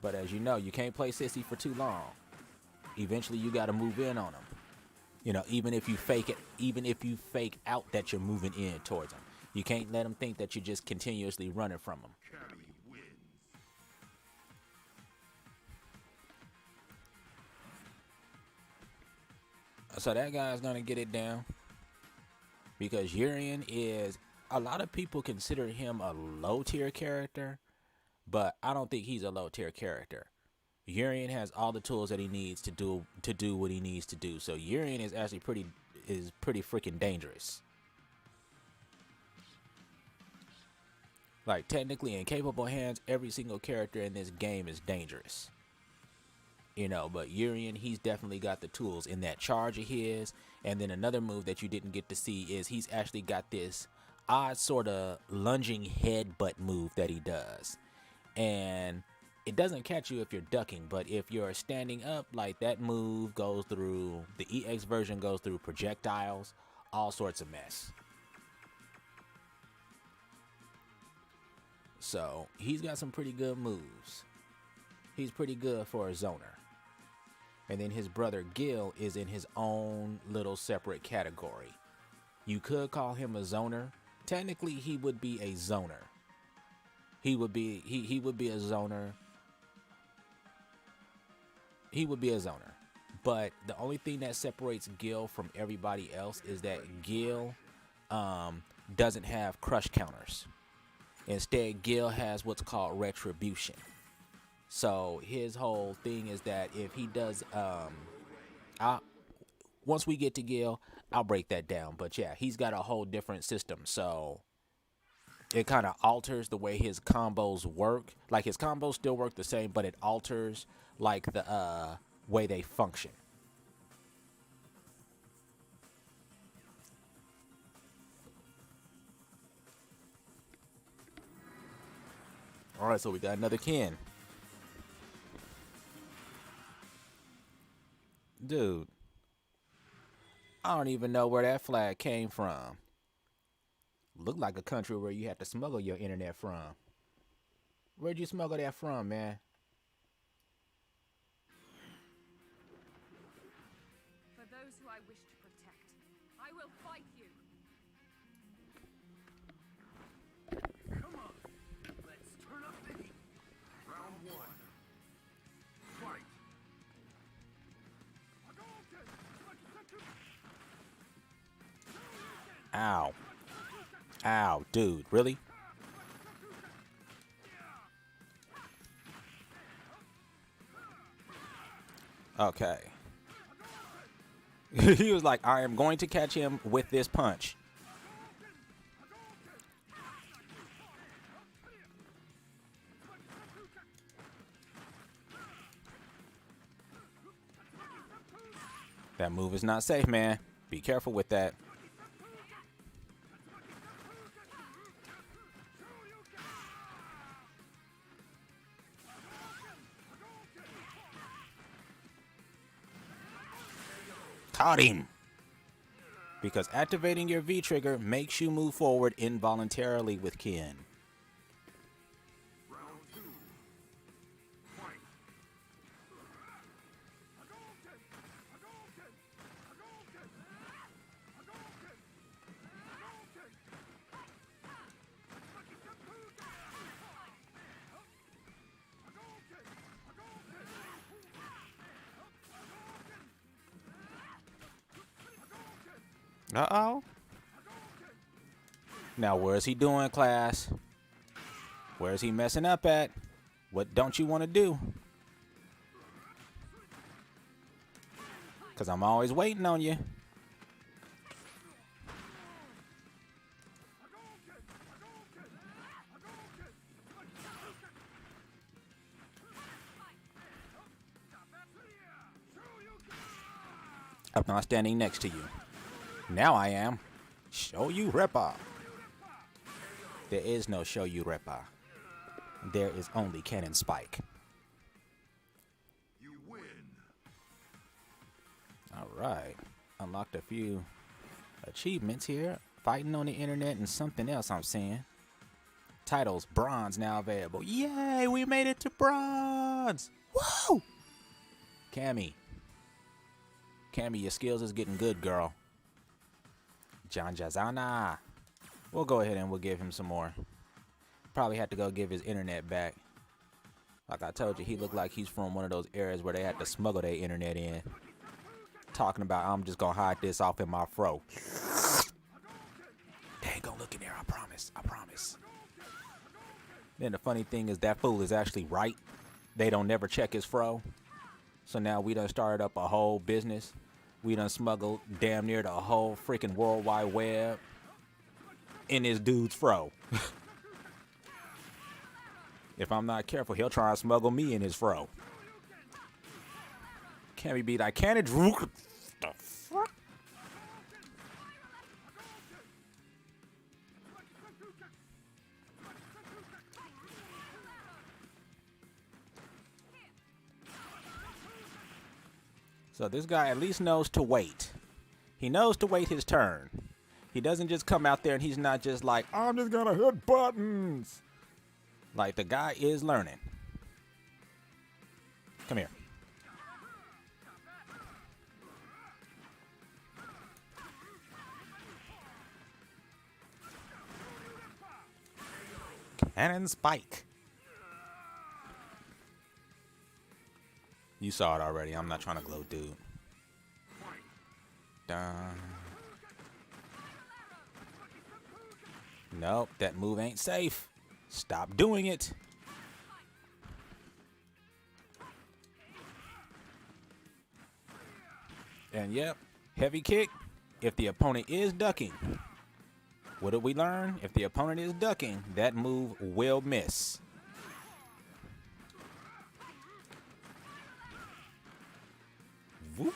But as you know, you can't play sissy for too long. Eventually, you got to move in on him. You know, even if you fake it, even if you fake out that you're moving in towards him, you can't let him think that you're just continuously running from him. Cammy wins. So that guy's gonna get it down, because Urian is, a lot of people consider him a low tier character, but I don't think he's a low tier character. Urian has all the tools that he needs to do what he needs to do. So Urian is actually pretty freaking dangerous. Like, technically, in capable hands, every single character in this game is dangerous. You know, but Urian, he's definitely got the tools in that charge of his. And then another move that you didn't get to see is he's actually got this odd sort of lunging headbutt move that he does. And it doesn't catch you if you're ducking, but if you're standing up, like that move goes through, the EX version goes through projectiles, all sorts of mess. So he's got some pretty good moves. He's pretty good for a zoner. And then his brother Gil is in his own little separate category. You could call him a zoner. Technically, he would be a zoner. He would be a zoner. He would be a zoner. But the only thing that separates Gil from everybody else is that Gil doesn't have crush counters. Instead, Gil has what's called retribution. So his whole thing is that if he does, once we get to Gil, I'll break that down. But yeah, he's got a whole different system. So it kind of alters the way his combos work. Like his combos still work the same, but it alters like the way they function. All right, so we got another Ken. Dude, I don't even know where that flag came from. Looked like a country where you had to smuggle your internet from. Where'd you smuggle that from, man? For those who I wish to protect, I will fight you. Come on. Let's turn up the heat. Round one. Fight. Ow. Ow, dude, really? Okay. He was like, I am going to catch him with this punch. That move is not safe, man. Be careful with that. Caught him. Because activating your V trigger makes you move forward involuntarily with Ken. Round two. Fight. Uh-oh. Now, where's he doing, class? Where's he messing up at? What don't you want to do? Because I'm always waiting on you. I'm not standing next to you. Now I am. Show you Ripper. There is no Show you Ripper. There is only Cannon Spike. You win. All right. Unlocked a few achievements here. Fighting on the internet and something else I'm seeing. Titles, bronze now available. Yay, we made it to bronze. Woo! Cammy. Cammy, your skills is getting good, girl. John Jazana. We'll go ahead and we'll give him some more. Probably had to go give his internet back. Like I told you, he looked like he's from one of those areas where they had to smuggle their internet in. Talking about, I'm just gonna hide this off in my fro. They ain't gonna look in there, I promise. I promise. Then the funny thing is that fool is actually right. They don't never check his fro. So now we done started up a whole business. We done smuggled damn near the whole freaking World Wide Web in this dude's fro. If I'm not careful, he'll try and smuggle me in his fro. Cammy be like, can it? The fuck? So this guy at least knows to wait. He knows to wait his turn. He doesn't just come out there and he's not just like, I'm just gonna hit buttons. Like, the guy is learning. Come here. Cannon spike. You saw it already. I'm not trying to gloat, dude. Dun. Nope, that move ain't safe. Stop doing it. And yep, heavy kick. If the opponent is ducking, what did we learn? If the opponent is ducking, that move will miss. Whoop.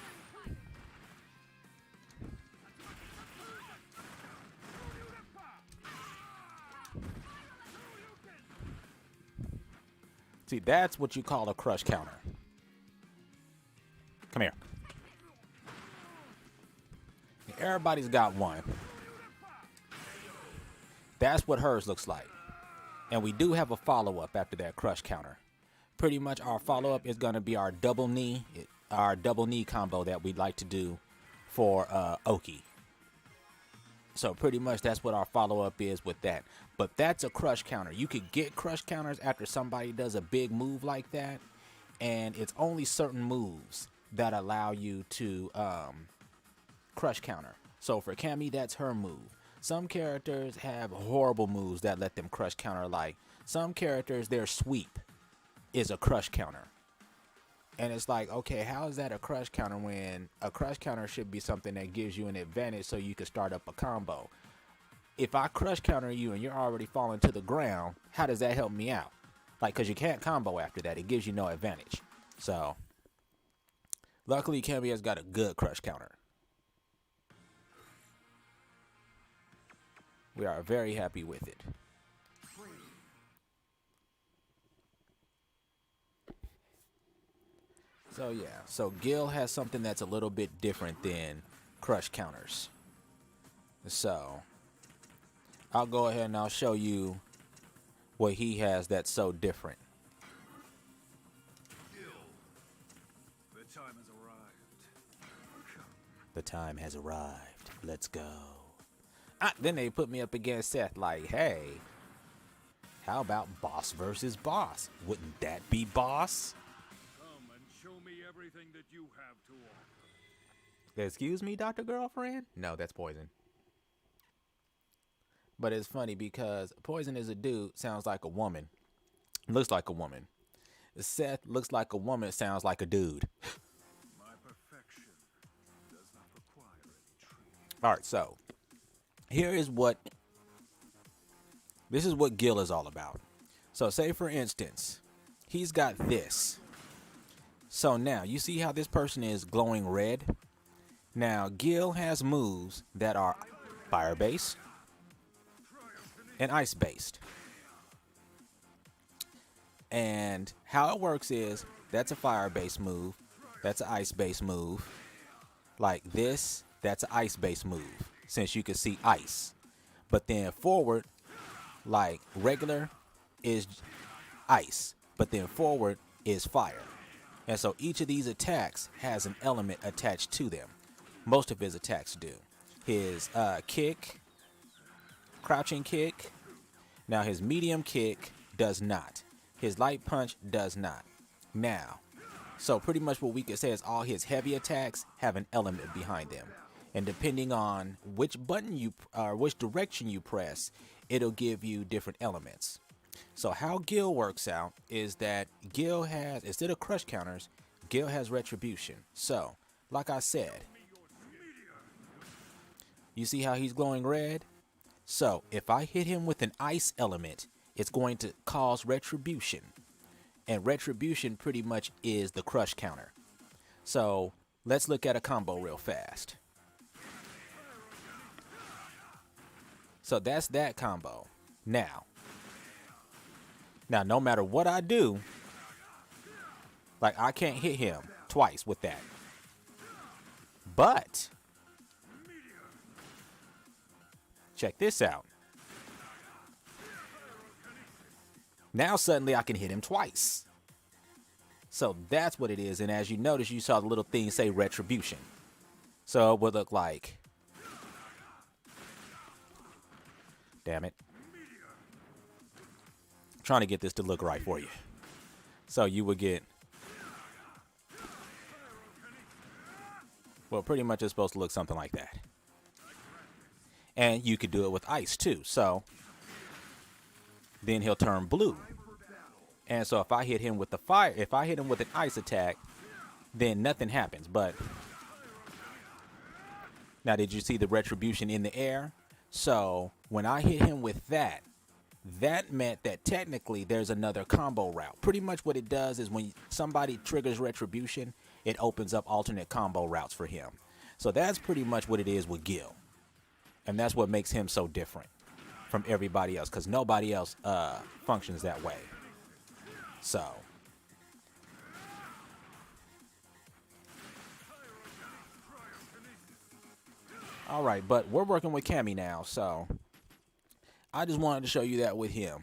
See, that's what you call a crush counter. Come here. Everybody's got one. That's what hers looks like. And we do have a follow-up after that crush counter. Pretty much our follow-up is going to be our double knee combo that we'd like to do for Oki. So pretty much that's what our follow-up is with that. But that's a crush counter. You could get crush counters after somebody does a big move like that. And it's only certain moves that allow you to crush counter. So for Cammy, that's her move. Some characters have horrible moves that let them crush counter. Like some characters, their sweep is a crush counter. And it's like, okay, how is that a crush counter when a crush counter should be something that gives you an advantage so you can start up a combo? If I crush counter you and you're already falling to the ground, how does that help me out? Like, because you can't combo after that. It gives you no advantage. So, luckily, Cammy has got a good crush counter. We are very happy with it. So yeah, so Gil has something that's a little bit different than crush counters. So I'll go ahead and I'll show you what he has that's so different. Gil, the time has arrived. The time has arrived. Let's go. Then they put me up against Seth like, hey, how about boss versus boss? Wouldn't that be boss? Come and show me everything that you have to offer. Excuse me, Dr. Girlfriend? No, that's Poison. But it's funny because Poison is a dude, sounds like a woman, looks like a woman. Seth looks like a woman, sounds like a dude. My perfection does not require any training. All right, so this is what Gil is all about. So say for instance, he's got this. So now you see how this person is glowing red? Now Gil has moves that are fire based and ice based. And how it works is that's a fire based move, that's an ice based move. Like this, that's an ice based move, since you can see ice. But then forward, like regular, is ice, but then forward is fire. And so each of these attacks has an element attached to them. Most of his attacks do. His kick, crouching kick. Now his medium kick does not. His light punch does not. Now, so pretty much what we could say is all his heavy attacks have an element behind them. And depending on which button you or which direction you press, it'll give you different elements. So how Gil works out is that Gil has, instead of crush counters, Gil has retribution. So, like I said, you see how he's glowing red? So, if I hit him with an ice element, it's going to cause retribution. And retribution pretty much is the crush counter. So let's look at a combo real fast. So that's that combo. Now, no matter what I do, like I can't hit him twice with that. But check this out. Now suddenly I can hit him twice. So that's what it is. And as you notice, you saw the little thing say retribution. So it would look like, damn it. I'm trying to get this to look right for you. So you would get, well, pretty much it's supposed to look something like that. And you could do it with ice too. So then he'll turn blue. And so if I hit him with the fire, if I hit him with an ice attack, then nothing happens. But now, did you see the retribution in the air? So when I hit him with that, that meant that technically there's another combo route. Pretty much what it does is when somebody triggers retribution, it opens up alternate combo routes for him. So that's pretty much what it is with Gil. And that's what makes him so different from everybody else, because nobody else functions that way. So all right, but we're working with Cammy now, so I just wanted to show you that with him.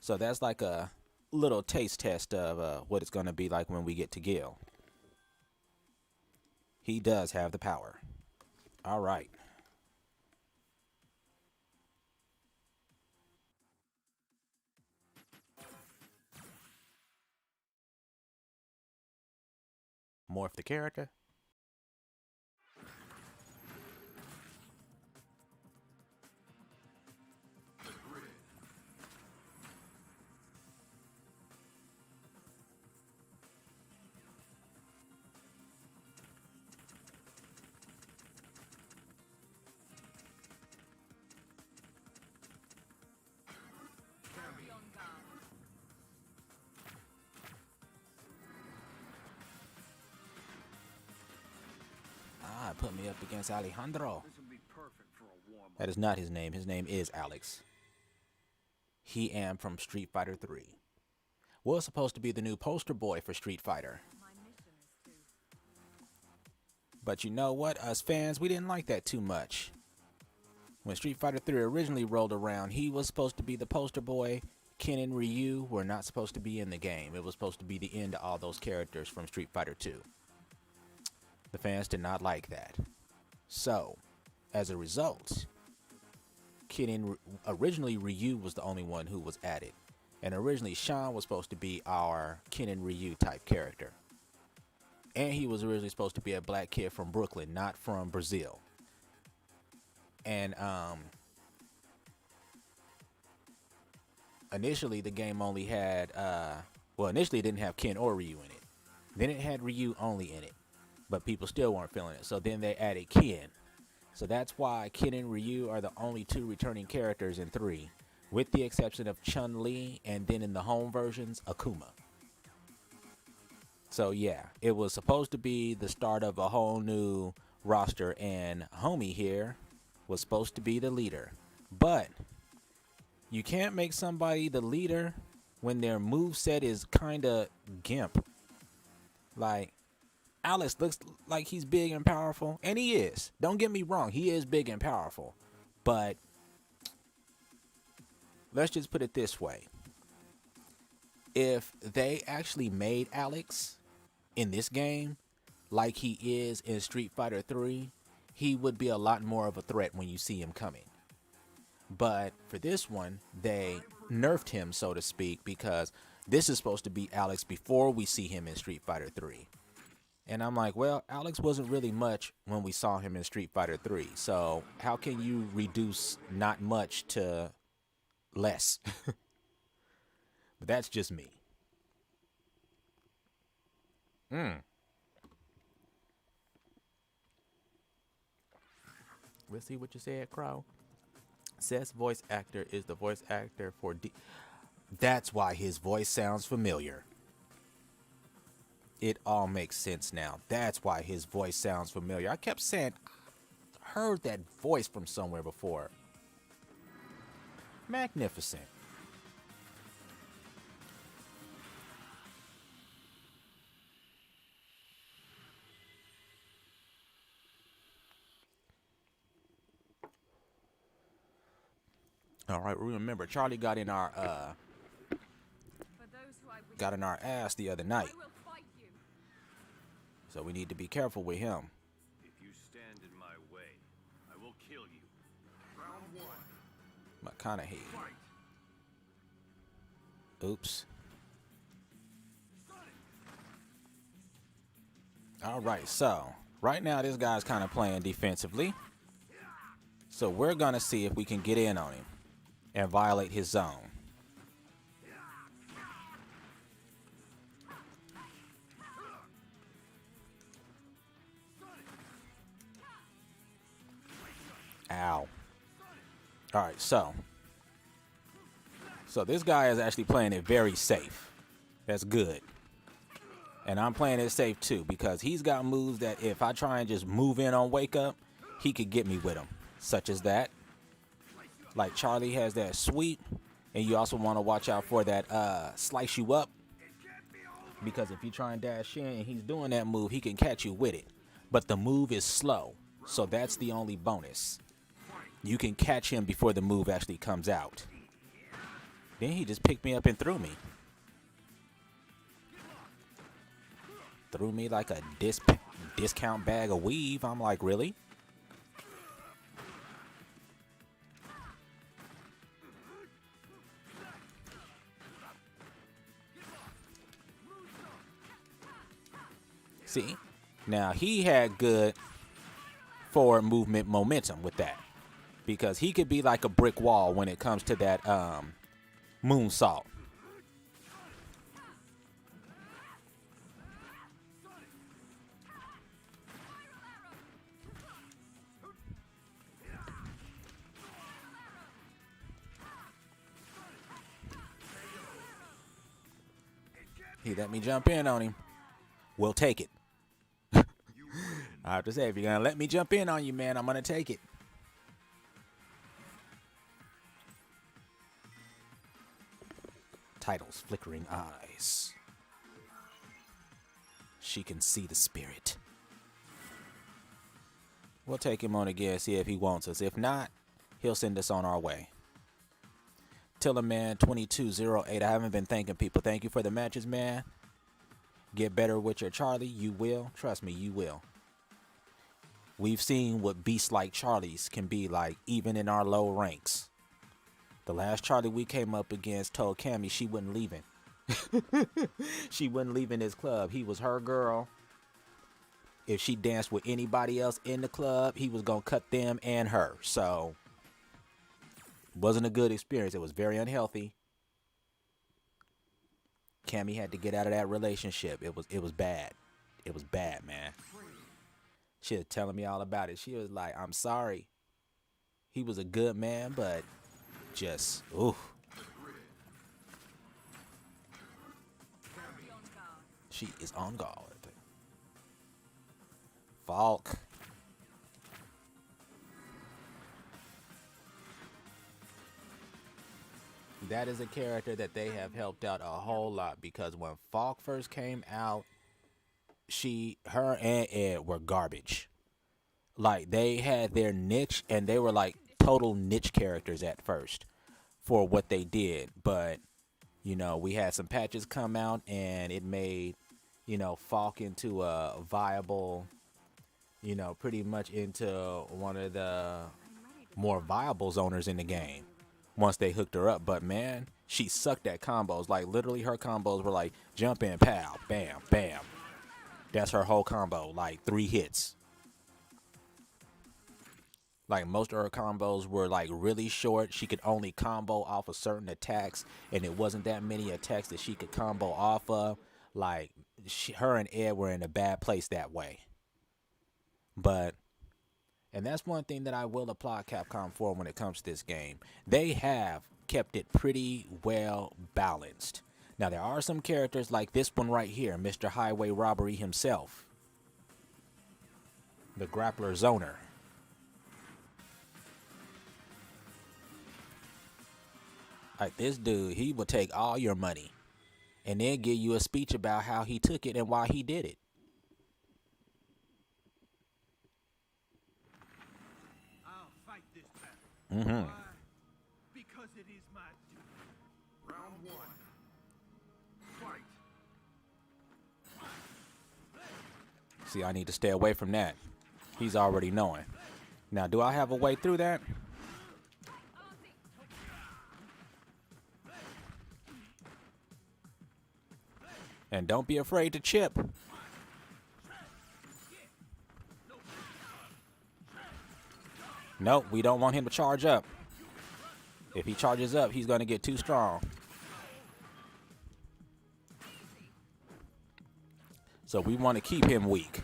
So that's like a little taste test of what it's going to be like when we get to Gil. He does have the power. All right. Morph the character. Be on guard. Ah, put me up against Alejandro. This would be perfect for a warm-up. That is not his name. His name is Alex. He am from Street Fighter 3. Was supposed to be the new poster boy for Street Fighter. My mission is to. But you know what? Us fans, we didn't like that too much. When Street Fighter 3 originally rolled around, he was supposed to be the poster boy. Ken and Ryu were not supposed to be in the game. It was supposed to be the end of all those characters from Street Fighter 2. The fans did not like that. So, as a result, originally Ryu was the only one who was added. And originally Sean was supposed to be our Ken and Ryu type character. And he was originally supposed to be a black kid from Brooklyn, not from Brazil. And initially the game only had, initially it didn't have Ken or Ryu in it. Then it had Ryu only in it. But people still weren't feeling it. So then they added Ken. So that's why Ken and Ryu are the only two returning characters in 3. With the exception of Chun-Li and then in the home versions, Akuma. So yeah, it was supposed to be the start of a whole new roster, and Homie here was supposed to be the leader. But you can't make somebody the leader when their moveset is kinda gimp. Like, Alex looks like he's big and powerful, and he is. Don't get me wrong, he is big and powerful. But let's just put it this way. If they actually made Alex in this game like he is in Street Fighter 3, he would be a lot more of a threat when you see him coming. But for this one, they nerfed him, so to speak, because this is supposed to be Alex before we see him in Street Fighter 3. And I'm like, well, Alex wasn't really much when we saw him in Street Fighter 3. So how can you reduce not much to less? But that's just me. Let's see what you said, Crow. Seth's voice actor is the voice actor for That's why his voice sounds familiar. It all makes sense now. That's why his voice sounds familiar. I kept saying, I heard that voice from somewhere before. Magnificent. All right, remember Charlie got in our For those who I wish got in our ass the other night. I will fight you. So we need to be careful with him. If you stand in my way, I will kill you. Round one. McConaughey. Fight. Oops. All right, so right now this guy's kind of playing defensively. So we're going to see if we can get in on him and violate his zone. Ow. All right, so this guy is actually playing it very safe. That's good. And I'm playing it safe too because he's got moves that if I try and just move in on wake up, he could get me with them, such as that. Like Charlie has that sweep, and you also want to watch out for that slice you up, because if you try and dash in and he's doing that move, he can catch you with it. But the move is slow, so that's the only bonus. You can catch him before the move actually comes out. Then he just picked me up and threw me. Threw me like a discount bag of weave. I'm like, really? See? Now, he had good forward movement momentum with that, because he could be like a brick wall when it comes to that moonsault. He let me jump in on him. We'll take it. I have to say, if you're going to let me jump in on you, man, I'm going to take it. Title's flickering eyes. She can see the spirit. We'll take him on again, see if he wants us. If not, he'll send us on our way. Tillerman2208. I haven't been thanking people. Thank you for the matches, man. Get better with your Charlie. You will. Trust me, you will. We've seen what beasts like Charlies can be like, even in our low ranks. The last Charlie we came up against told Cammy she wasn't leaving. She wasn't leaving his club. He was her girl. If she danced with anybody else in the club, he was going to cut them and her. So, wasn't a good experience. It was very unhealthy. Cammy had to get out of that relationship. It was bad. It was bad, man. She was telling me all about it. She was like, I'm sorry. He was a good man, but just, ooh. She is on guard. Falk. That is a character that they have helped out a whole lot, because when Falk first came out, her and Ed were garbage. Like, they had their niche, and they were like total niche characters at first for what they did. But, you know, we had some patches come out, and it made, you know, Falk into a viable, you know, pretty much into one of the more viable zoners in the game once they hooked her up. But man, she sucked at combos. Like, literally her combos were like jump in, pow, bam, bam. That's her whole combo, like 3 hits. Like, most of her combos were like really short. She could only combo off of certain attacks, and it wasn't that many attacks that she could combo off of. Like, her and Ed were in a bad place that way. But, and that's one thing that I will applaud Capcom for when it comes to this game. They have kept it pretty well balanced. Now, there are some characters like this one right here, Mr. Highway Robbery himself. The Grappler Zoner. Like this dude, he will take all your money and then give you a speech about how he took it and why he did it. I'll fight this battle. Why? Because it is my duty. Round one. Fight. See, I need to stay away from that. He's already knowing. Now, do I have a way through that? And don't be afraid to chip. Nope, we don't want him to charge up. If he charges up, he's going to get too strong. So we want to keep him weak.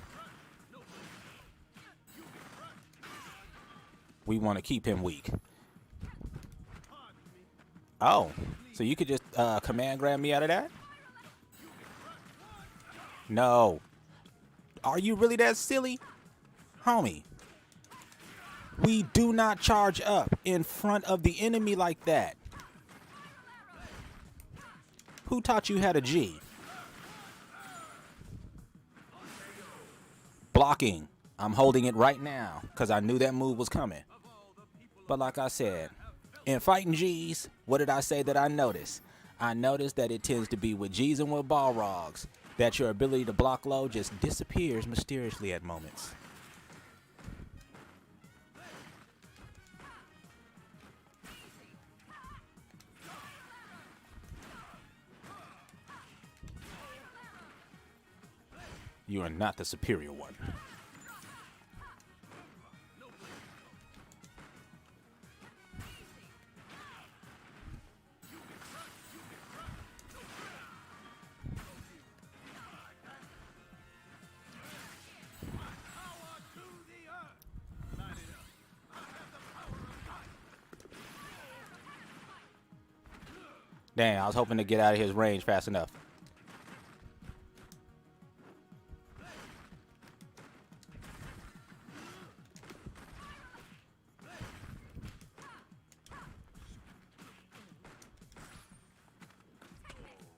We want to keep him weak. Oh, so you could just command grab me out of that? No. Are you really that silly? Homie. We do not charge up in front of the enemy like that. Who taught you how to G? Blocking. I'm holding it right now because I knew that move was coming. But like I said, in fighting G's, what did I say that I noticed? I noticed that it tends to be with G's and with Balrogs that your ability to block low just disappears mysteriously at moments. You are not the superior one. Damn, I was hoping to get out of his range fast enough.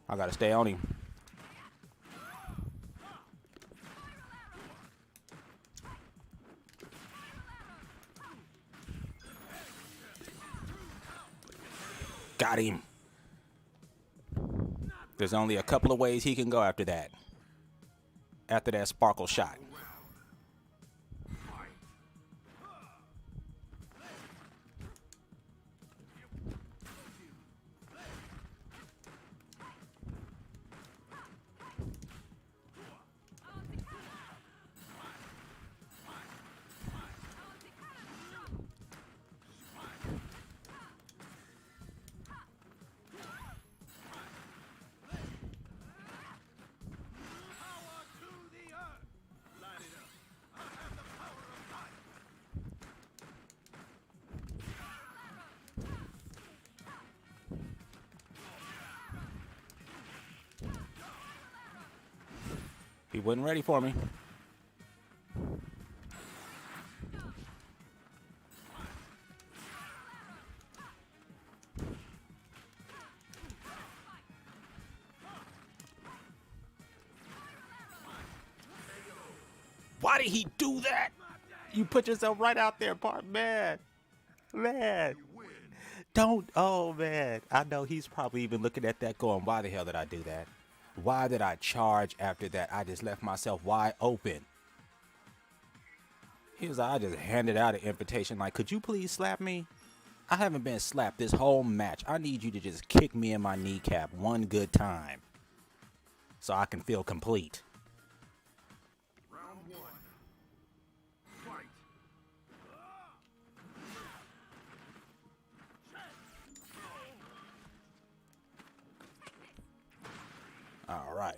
I gotta stay on him. Got him. There's only a couple of ways he can go after that. After that sparkle shot. He wasn't ready for me. Why did he do that? You put yourself right out there, part man. Man. Don't, oh man. I know he's probably even looking at that going, why the hell did I do that? Why did I charge after that? I just left myself wide open. Here's I just handed out an invitation like, could you please slap me? I haven't been slapped this whole match. I need you to just kick me in my kneecap one good time so I can feel complete. Round one. Fight. All right.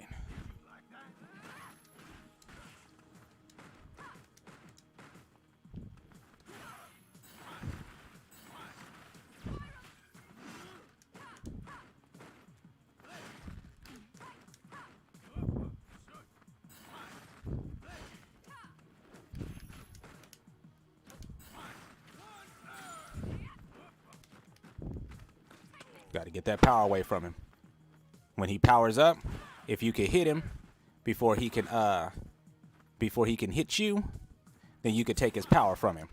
Got to get that power away from him. When he powers up, if you can hit him before he can hit you, then you could take his power from him.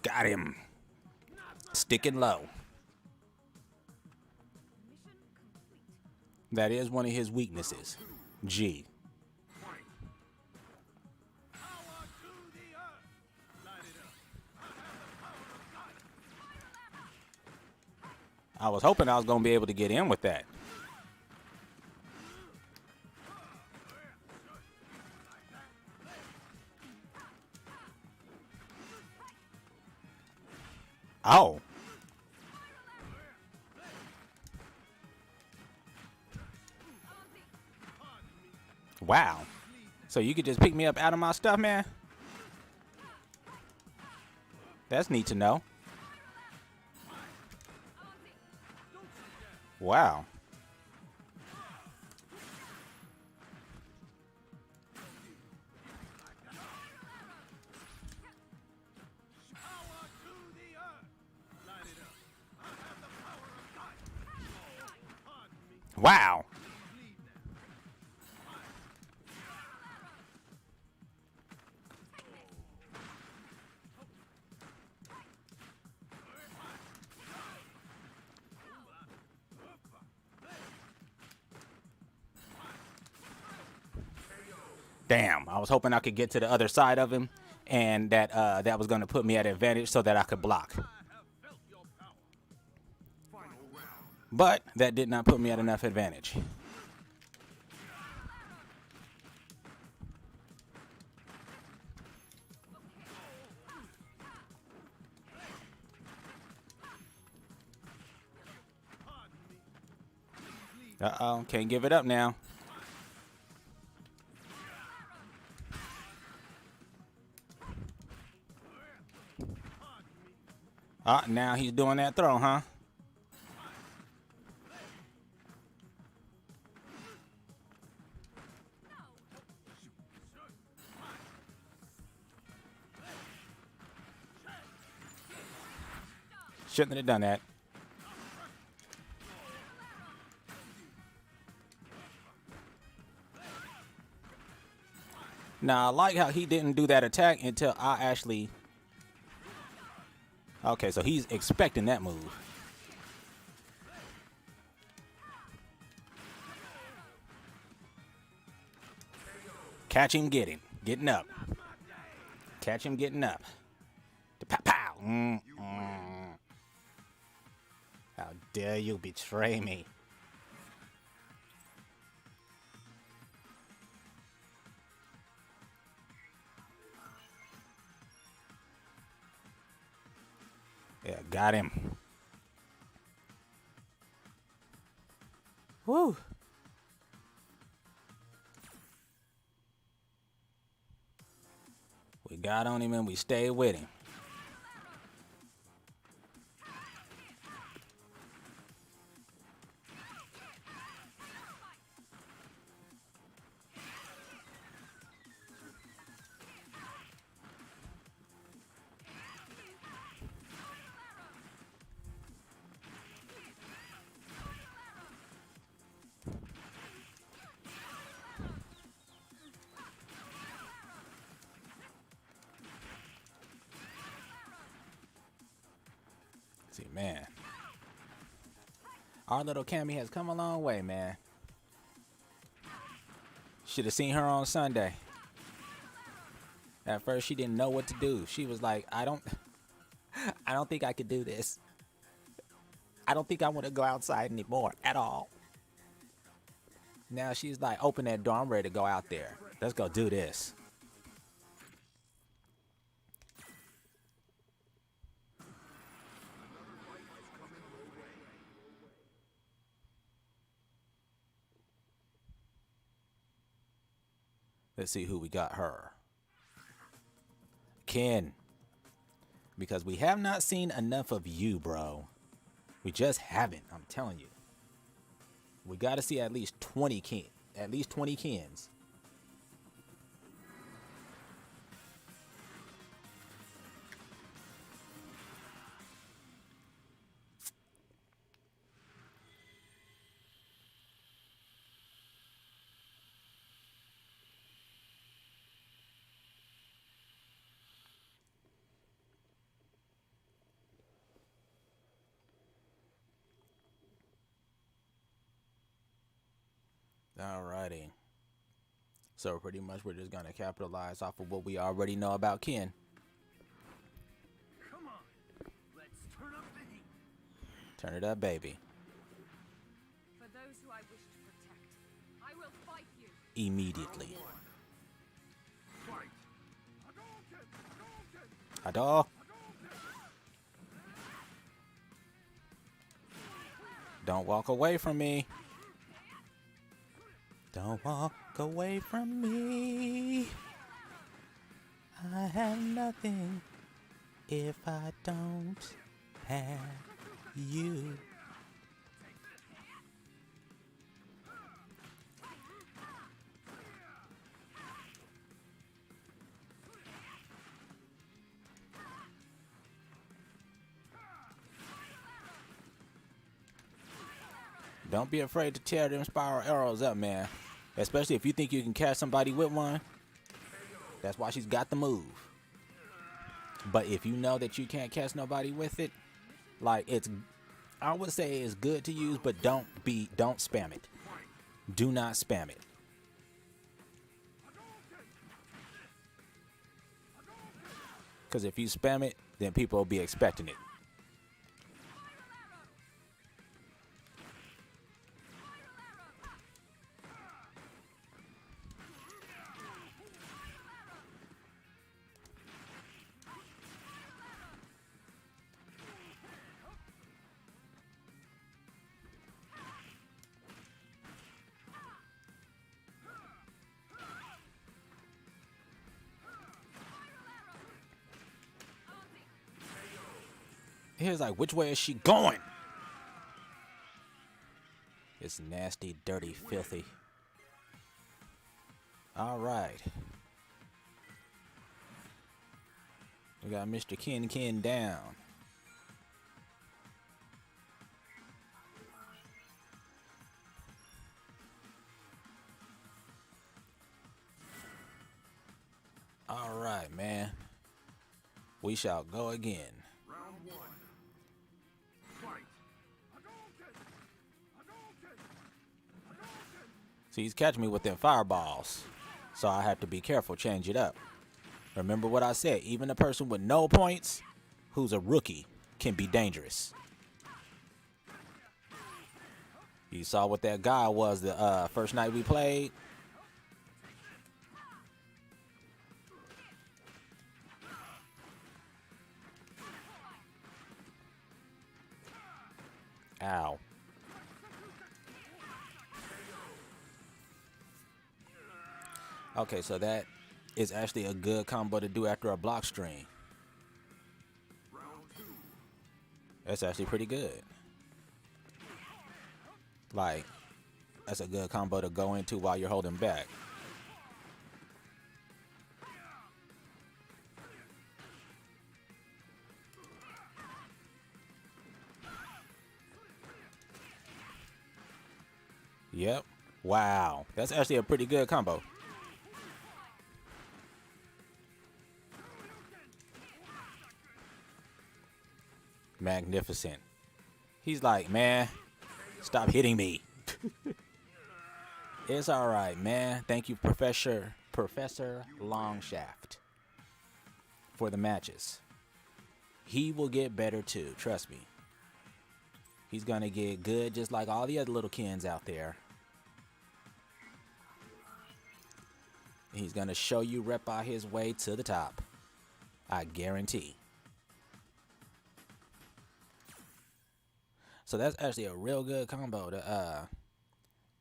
Got him. Sticking low. That is one of his weaknesses. G. I was hoping I was going to be able to get in with that. Oh. Wow. So you could just pick me up out of my stuff, man? That's neat to know. Wow. Wow. Damn, I was hoping I could get to the other side of him, and that that was going to put me at advantage so that I could block. But that did not put me at enough advantage. Uh-oh, can't give it up now. Now he's doing that throw, huh? Shouldn't have done that. Now, I like how he didn't do that attack until I actually... Okay, so he's expecting that move. Catch him, get him. Getting up. Catch him, getting up. Pow, pow. How dare you betray me? Yeah, got him. Woo. We got on him and we stayed with him. See, man. Our little Cammy has come a long way, man. Should have seen her on Sunday. At first, she didn't know what to do. She was like, I don't think I could do this. I don't think I want to go outside anymore at all. Now she's like, open that door. I'm ready to go out there. Let's go do this. Let's see who we got her. Ken. Because we have not seen enough of you, bro. We just haven't, I'm telling you. We got to see at least 20 Kens. Alrighty. So pretty much we're just gonna capitalize off of what we already know about Ken. Come on, let's turn up the heat. Turn it up, baby. For those who I wish to protect, I will fight you. Immediately. Fight. Adol. Don't walk away from me. Don't walk away from me. I have nothing if I don't have you. Don't be afraid to tear them spiral arrows up, man. Especially if you think you can catch somebody with one. That's why she's got the move. But if you know that you can't catch nobody with it, like I would say it's good to use, but don't spam it. Do not spam it. Because if you spam it, then people will be expecting it. He was like, which way is she going? It's nasty, dirty, filthy. All right. We got Mr. Ken down. All right, man. We shall go again. Round one. Fight. See, he's catching me with them fireballs. So I have to be careful, change it up. Remember what I said, even a person with no points who's a rookie can be dangerous. You saw what that guy was the first night we played. Ow. Okay, so that is actually a good combo to do after a block stream. That's actually pretty good. Like, that's a good combo to go into while you're holding back. Yep. Wow. That's actually a pretty good combo. Magnificent. He's like, man, stop hitting me. It's all right, man. Thank you, Professor Longshaft, for the matches. He will get better too, trust me. He's going to get good just like all the other little Kens out there. He's going to show you rep out his way to the top. I guarantee. So that's actually a real good combo to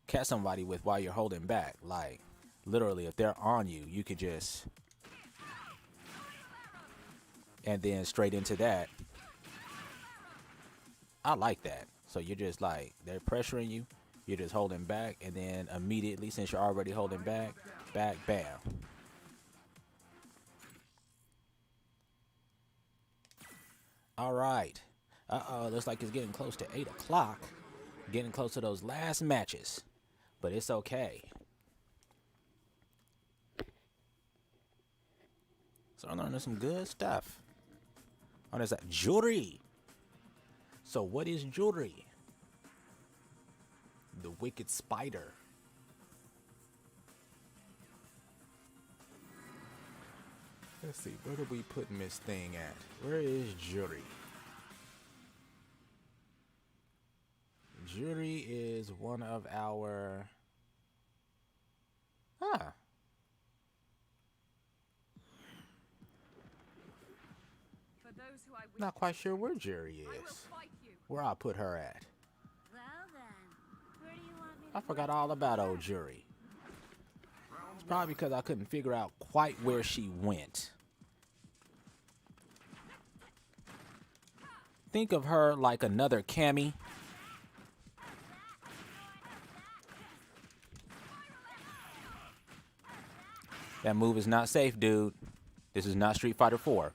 catch somebody with while you're holding back. Like, literally, if they're on you, you could just... and then straight into that. I like that. So you're just like, they're pressuring you, you're just holding back, and then immediately, since you're already holding back, bam. All right. Looks like it's getting close to 8 o'clock. Getting close to those last matches. But it's okay. So I'm learning some good stuff. Oh, there's that jewelry. So what is jewelry? The wicked spider. Let's see, where are we putting this thing at? Where is jewelry? Jewelry is one of our... For those who I wish Not quite sure where Jerry I will is. fight you. Where I put her at. Well then, where do you want me I to forgot all about old Jerry. It's probably because I couldn't figure out quite where she went. Think of her like another Cammy. That move is not safe, dude. This is not Street Fighter 4.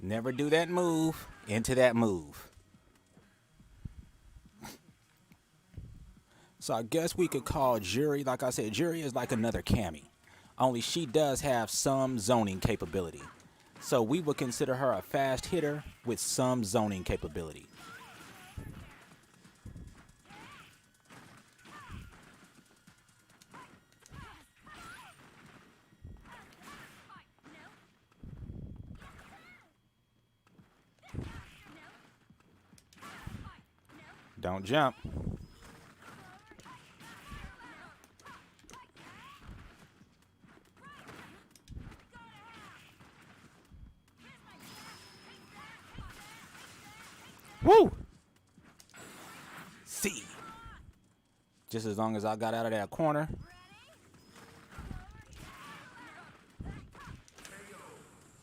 Never do that move into that move. So I guess we could call Juri, like I said, Juri is like another Cammy. Only she does have some zoning capability. So we would consider her a fast hitter with some zoning capability. Don't jump. Woo! See. Just as long as I got out of that corner.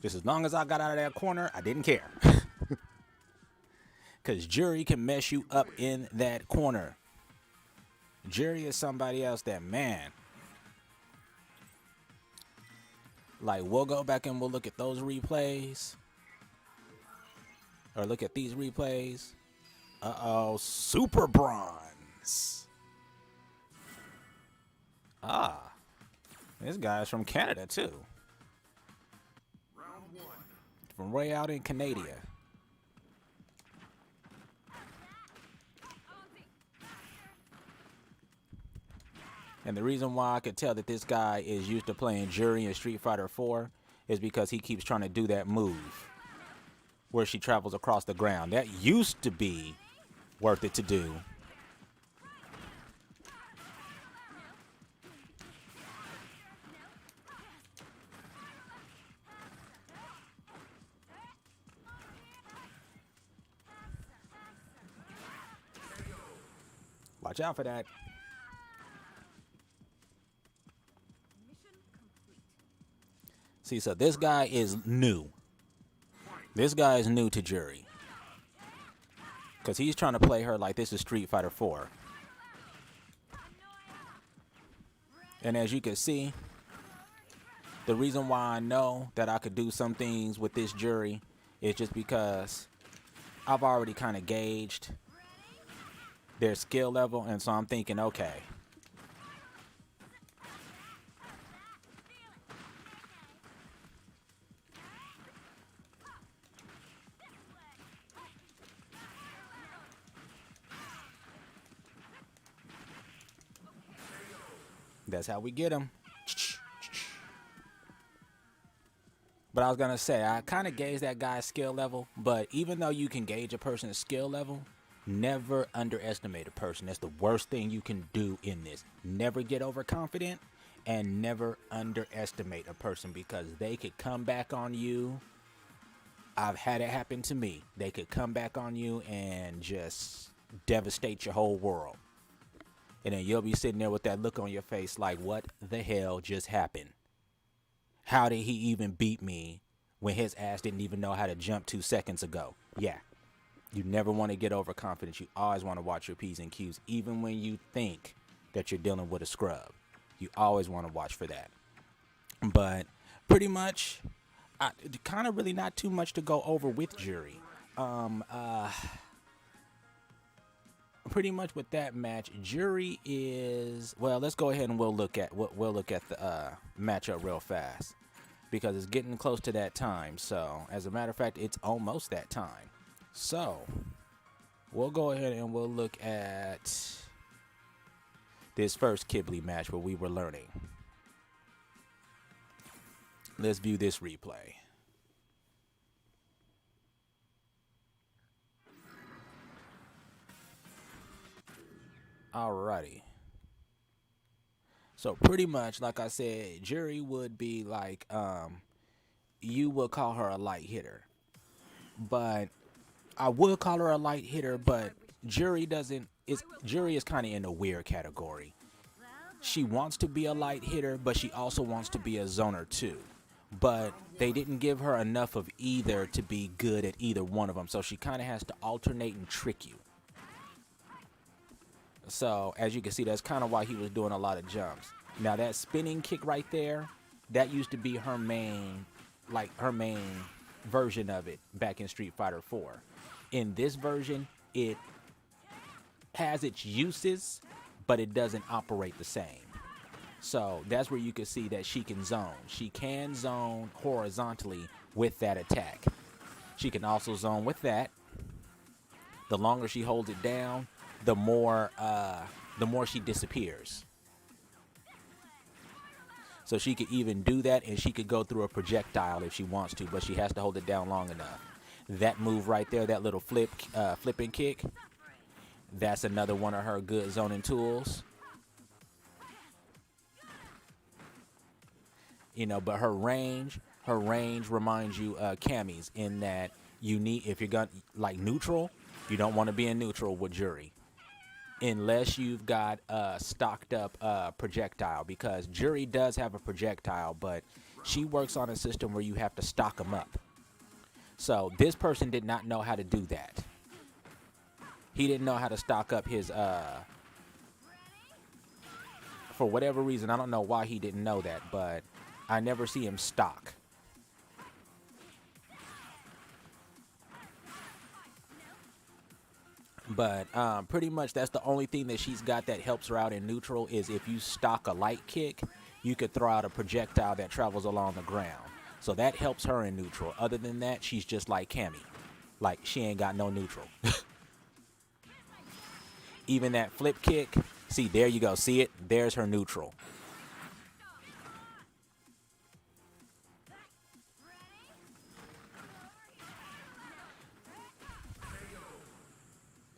Just as long as I got out of that corner, I didn't care. Because Juri can mess you up in that corner. Juri is somebody else that, man. Like, we'll go back and we'll look at those replays. Or look at these replays. Uh-oh, Super Bronze. Ah. This guy's from Canada, too. Round one. From way out in Canada. And the reason why I could tell that this guy is used to playing Juri in Street Fighter 4 is because he keeps trying to do that move where she travels across the ground. That used to be worth it to do. Watch out for that. Mission complete. See, so this guy is new. This guy is new to Juri. Because he's trying to play her like this is Street Fighter 4. And as you can see, the reason why I know that I could do some things with this Juri is just because I've already kind of gauged their skill level. And so I'm thinking, okay, That's how we get them. But I was going to say, I kind of gauge that guy's skill level. But even though you can gauge a person's skill level, never underestimate a person. That's the worst thing you can do in this. Never get overconfident and never underestimate a person, because they could come back on you. I've had it happen to me. They could come back on you and just devastate your whole world. And then you'll be sitting there with that look on your face like, what the hell just happened? How did he even beat me when his ass didn't even know how to jump 2 seconds ago? Yeah. You never want to get overconfident. You always want to watch your P's and Q's, even when you think that you're dealing with a scrub. You always want to watch for that. But pretty much, kind of really not too much to go over with Jury. Pretty much with that match, Jury is, well, let's go ahead and we'll look at the matchup real fast, because it's getting close to that time. So as a matter of fact, it's almost that time. So we'll go ahead and we'll look at this first Kibble match where we were learning. Let's view this replay. Alrighty. So pretty much, like I said, Jury would be like, you would call her a light hitter. But I would call her a light hitter, but Jury is kind of in a weird category. She wants to be a light hitter, but she also wants to be a zoner too. But they didn't give her enough of either to be good at either one of them. So she kind of has to alternate and trick you. So as you can see, that's kind of why he was doing a lot of jumps. Now that spinning kick right there, that used to be her main version of it back in Street Fighter 4. In this version, it has its uses, but it doesn't operate the same. So that's where you can see that she can zone. She can zone horizontally with that attack. She can also zone with that. The longer she holds it down, the more she disappears. So she could even do that, and she could go through a projectile if she wants to, but she has to hold it down long enough. That move right there, that little flipping kick, that's another one of her good zoning tools. You know, but her range reminds you Cammy's, in that you need, if you're going like neutral, you don't want to be in neutral with Jury unless you've got stocked up projectile, because Jury does have a projectile, but she works on a system where you have to stock them up. So this person did not know how to do that. He didn't know how to stock up his for whatever reason. I don't know why he didn't know that, but I never see him stock. But pretty much that's the only thing that she's got that helps her out in neutral, is if you stock a light kick, you could throw out a projectile that travels along the ground. So that helps her in neutral. Other than that, she's just like Cammy. Like, she ain't got no neutral. Even that flip kick, see, there you go. See it? There's her neutral.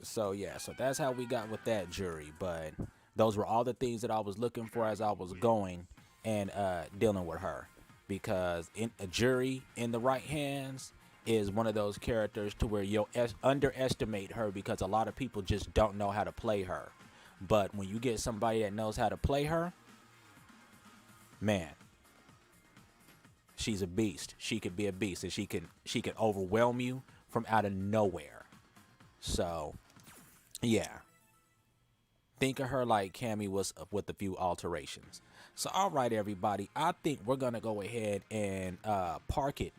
So yeah, so that's how we got with that Jury. But those were all the things that I was looking for as I was going and dealing with her, because a Jury in the right hands is one of those characters to where you'll underestimate her, because a lot of people just don't know how to play her. But when you get somebody that knows how to play her, man, she's a beast. She could be a beast, and she can overwhelm you from out of nowhere. So yeah, think of her like Cammy was with a few alterations. So all right, everybody, I think we're gonna go ahead and park it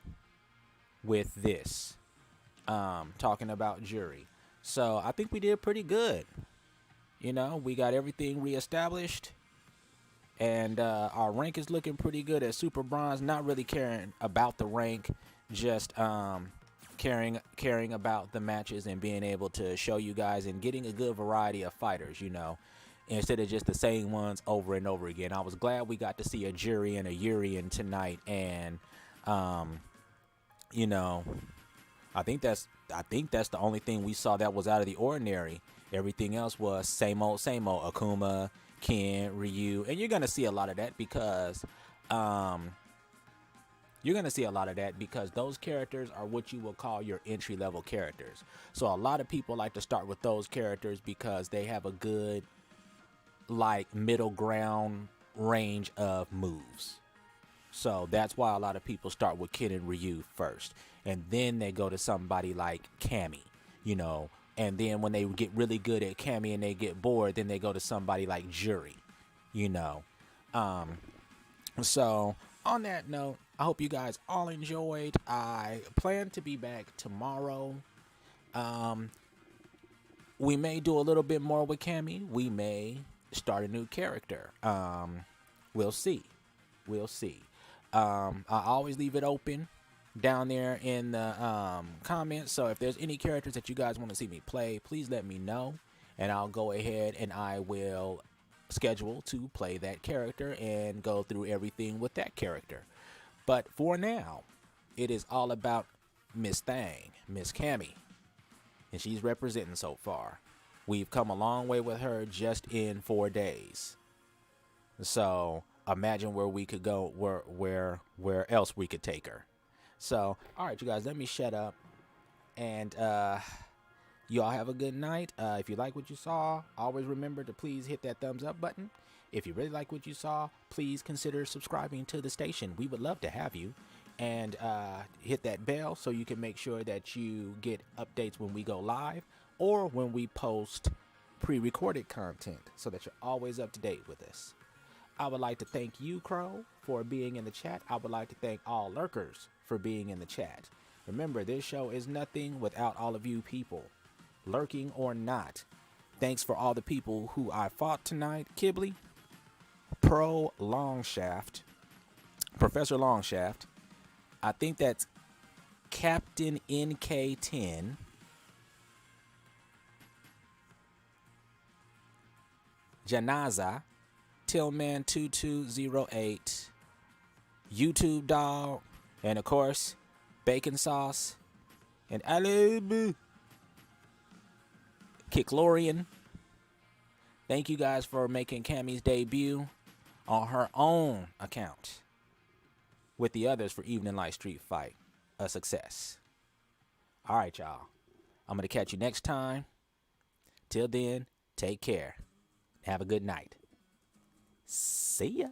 with this, talking about Jury. So I think we did pretty good. You know, we got everything reestablished, and our rank is looking pretty good at Super Bronze. Not really caring about the rank, just caring about the matches and being able to show you guys and getting a good variety of fighters. You know, instead of just the same ones over and over again. I was glad we got to see a Juri and a Urian tonight, and you know, I think that's the only thing we saw that was out of the ordinary. Everything else was same old, Akuma, Ken, Ryu, and you're gonna see a lot of that because those characters are what you will call your entry-level characters. So a lot of people like to start with those characters because they have a good, like, middle ground range of moves. So that's why a lot of people start with Ken and Ryu first, and then they go to somebody like Cammy, you know. And then when they get really good at Cammy and they get bored, then they go to somebody like Juri, you know. So on that note, I hope you guys all enjoyed. I plan to be back tomorrow. We may do a little bit more with Cammy. We may start a new character. We'll see. I always leave it open down there in the comments. So if there's any characters that you guys want to see me play, please let me know, and I'll go ahead and I will schedule to play that character and go through everything with that character. But for now, it is all about Miss Thang, Miss Cammy, and she's representing so far. We've come a long way with her just in 4 days. So imagine where we could go, where else we could take her. So, all right, you guys, let me shut up, and you all have a good night. If you like what you saw, always remember to please hit that thumbs up button. If you really like what you saw, please consider subscribing to the station. We would love to have you. And hit that bell so you can make sure that you get updates when we go live or when we post pre-recorded content so that you're always up to date with us. I would like to thank you, Crow, for being in the chat. I would like to thank all lurkers for being in the chat. Remember, this show is nothing without all of you people, lurking or not. Thanks for all the people who I fought tonight. Kibley, Professor Longshaft. I think that's Captain NK10. Janaza, Tillman2208, YouTube Dog, and of course, Bacon Sauce, and Alib Kicklorian. Thank you guys for making Cammy's debut on her own account with the others for Evening Light Street Fight a success. All right, y'all. I'm going to catch you next time. Till then, take care. Have a good night. See ya.